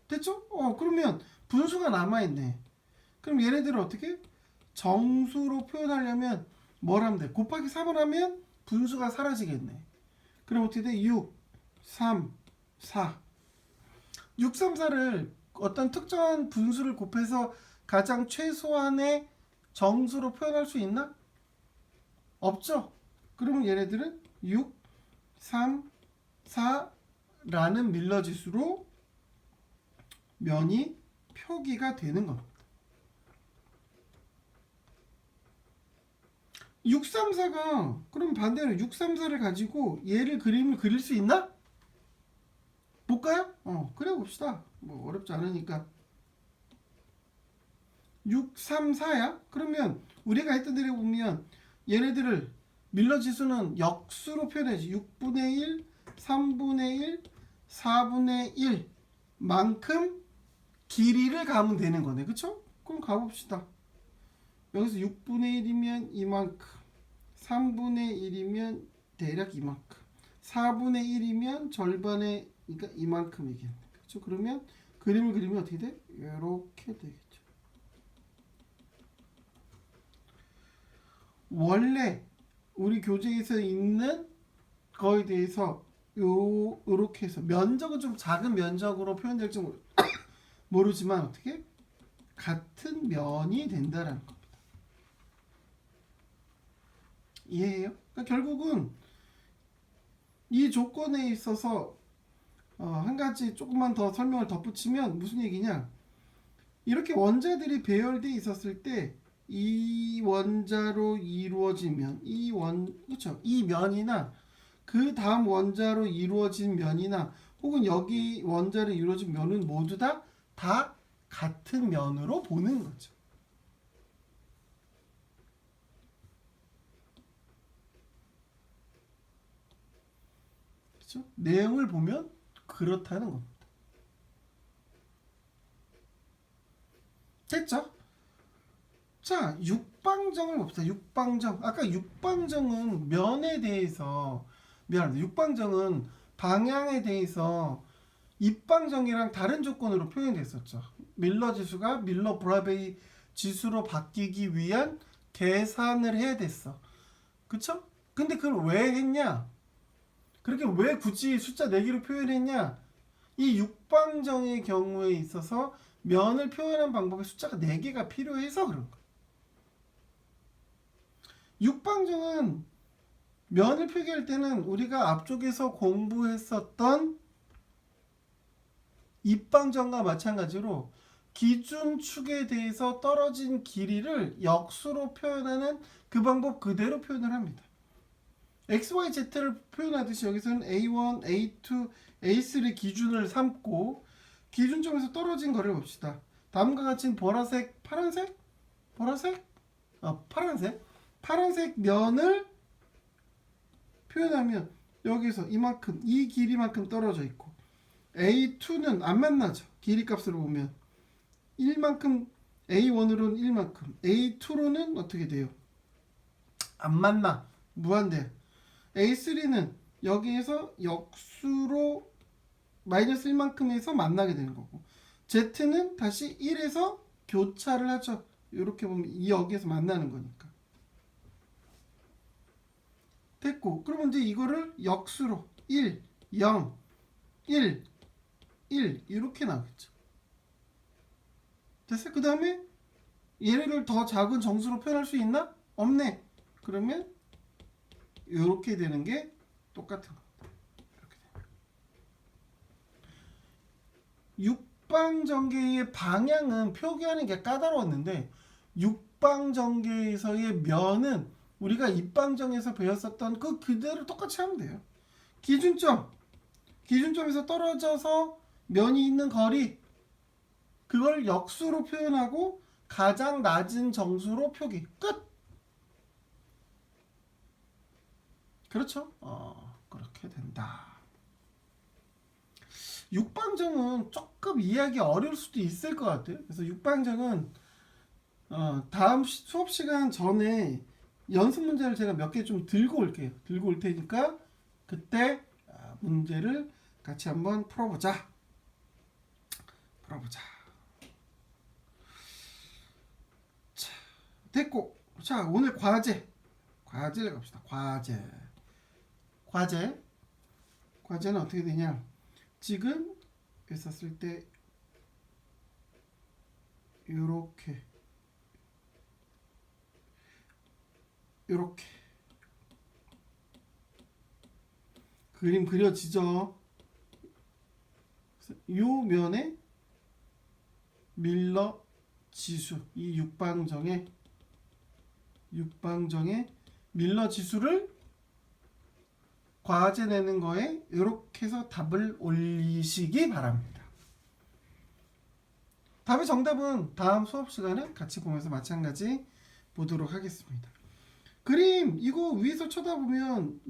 Speaker 1: 됐죠? 그러면 분수가 남아있네. 그럼 얘네들을 어떻게? 정수로 표현하려면 뭘 하면 돼? 곱하기 3을 하면 분수가 사라지겠네. 그럼 어떻게 돼? 6, 3, 4. 6, 3, 4를 어떤 특정한 분수를 곱해서 가장 최소한의 정수로 표현할 수 있나? 없죠? 그러면 얘네들은 6, 3, 4라는 밀러지수로 면이 표기가 되는 겁니다. 6, 3, 4가 그럼 반대로 6, 3, 4를 가지고 얘를 그림을 그릴 수 있나? 못 가요? 그래 봅시다. 뭐 어렵지 않으니까. 6, 3, 4야? 그러면 우리가 했던 대로 보면 얘네들을 밀러 지수는 역수로 표현해야지. 6분의 1, 3분의 1, 4분의 1 만큼 길이를 가면 되는 거네. 그쵸? 그럼 가봅시다. 여기서 6분의 1이면 이만큼, 3분의 1이면 대략 이만큼, 4분의 1이면 절반의, 그러니까 이만큼이겠네. 그쵸? 그러면 그림을 그리면 어떻게 돼? 이렇게 되겠죠. 원래 우리 교재에서 있는 거에 대해서 요렇게 해서 면적은 좀 작은 면적으로 표현될지 모르지만 어떻게 같은 면이 된다라는 겁니다. 이해해요? 그러니까 결국은 이 조건에 있어서 한 가지 조금만 더 설명을 덧붙이면 무슨 얘기냐? 이렇게 원자들이 배열돼 있었을 때 이 원자로 이루어진 면, 그렇죠? 이 면이나 그 다음 원자로 이루어진 면이나 혹은 여기 원자로 이루어진 면은 모두 다 같은 면으로 보는 거죠. 그렇죠? 내용을 보면 그렇다는 겁니다. 됐죠? 자, 육방정을 봅시다. 육방정. 아까 육방정은 면에 대해서 미안합니다. 육방정은 방향에 대해서 입방정이랑 다른 조건으로 표현됐었죠. 밀러 지수가 밀러 브라베이 지수로 바뀌기 위한 계산을 해야 됐어. 그쵸? 근데 그걸 왜 했냐? 그렇게 왜 굳이 숫자 4개로 표현했냐? 이 육방정의 경우에 있어서 면을 표현한 방법에 숫자가 4개가 필요해서 그런 거야. 육방정은 면을 표기할 때는 우리가 앞쪽에서 공부했었던 입방정과 마찬가지로 기준축에 대해서 떨어진 길이를 역수로 표현하는 그 방법 그대로 표현을 합니다. x, y, z를 표현하듯이 여기서는 a1, a2, a3 기준을 삼고 기준점에서 떨어진 거를 봅시다. 다음과 같이 보라색, 파란색? 보라색? 파란색 면을 표현하면 여기서 이만큼, 이 길이만큼 떨어져 있고 A2는 안 만나죠. 길이 값으로 보면 1만큼, A1으로는 1만큼, A2로는 어떻게 돼요? 안 만나. 무한대. A3는 여기에서 역수로 마이너스 1만큼에서 만나게 되는 거고 Z는 다시 1에서 교차를 하죠. 이렇게 보면 이 여기에서 만나는 거니까. 됐고 그러면 이제 이거를 역수로 1, 0, 1, 1 이렇게 나오겠죠. 됐어요? 그 다음에 얘를 더 작은 정수로 표현할 수 있나? 없네. 그러면 이렇게 되는 게 똑같은 거. 이렇게 됩니다. 육방전개의 방향은 표기하는 게 까다로웠는데 육방전개에서의 면은 우리가 입방정에서 배웠었던 그 그대로 똑같이 하면 돼요. 기준점에서 떨어져서 면이 있는 거리 그걸 역수로 표현하고 가장 낮은 정수로 표기 끝. 그렇죠? 그렇게 된다. 육방정은 조금 이해하기 어려울 수도 있을 것 같아요. 그래서 육방정은 다음 수업 시간 전에 연습 문제를 제가 몇 개 좀 들고 올게요. 들고 올 테니까 그때 문제를 같이 한번 풀어보자. 자, 됐고. 자, 오늘 과제를 갑시다. 과제는 어떻게 되냐? 지금 했었을 때 요렇게 그림 그려지죠. 요 면에 밀러 지수 이 육방정의 밀러 지수를 과제 내는 거에 이렇게 해서 답을 올리시기 바랍니다. 답의 정답은 다음 수업 시간에 같이 보면서 마찬가지 보도록 하겠습니다. 그림 이거 위에서 쳐다보면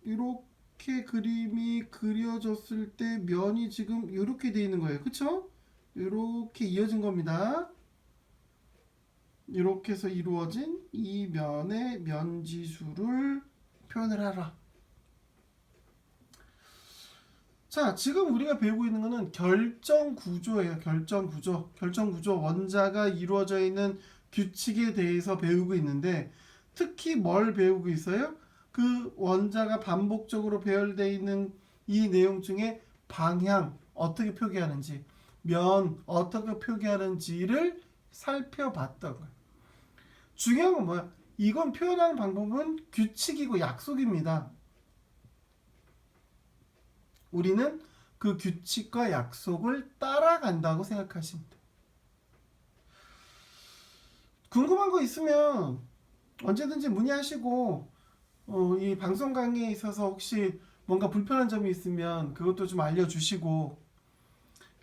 Speaker 1: 이렇게 그림이 그려졌을 때 면이 지금 이렇게 되어 있는 거예요. 그쵸? 이렇게 이어진 겁니다. 이렇게 해서 이루어진 이 면의 면지수를 표현을 하라. 자, 지금 우리가 배우고 있는 거는 결정 구조예요. 결정 구조. 결정 구조. 원자가 이루어져 있는 규칙에 대해서 배우고 있는데 특히 뭘 배우고 있어요? 그 원자가 반복적으로 배열되어 있는 이 내용 중에 방향 어떻게 표기하는지, 면 어떻게 표기하는지를 살펴봤던 거예요. 중요한 건 뭐야? 이건 표현하는 방법은 규칙이고 약속입니다. 우리는 그 규칙과 약속을 따라간다고 생각하십니다. 궁금한 거 있으면 언제든지 문의하시고 이 방송 강의에 있어서 혹시 뭔가 불편한 점이 있으면 그것도 좀 알려주시고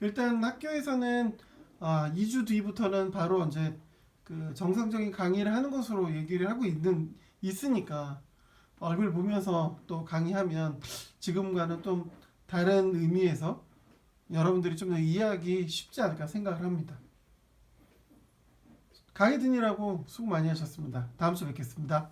Speaker 1: 일단 학교에서는 2주 뒤부터는 바로 이제 그 정상적인 강의를 하는 것으로 얘기를 하고 있으니까 얼굴 보면서 또 강의하면 지금과는 좀 다른 의미에서 여러분들이 좀 더 이해하기 쉽지 않을까 생각을 합니다. 강의 듣느라고 수고 많이 하셨습니다. 다음 주에 뵙겠습니다.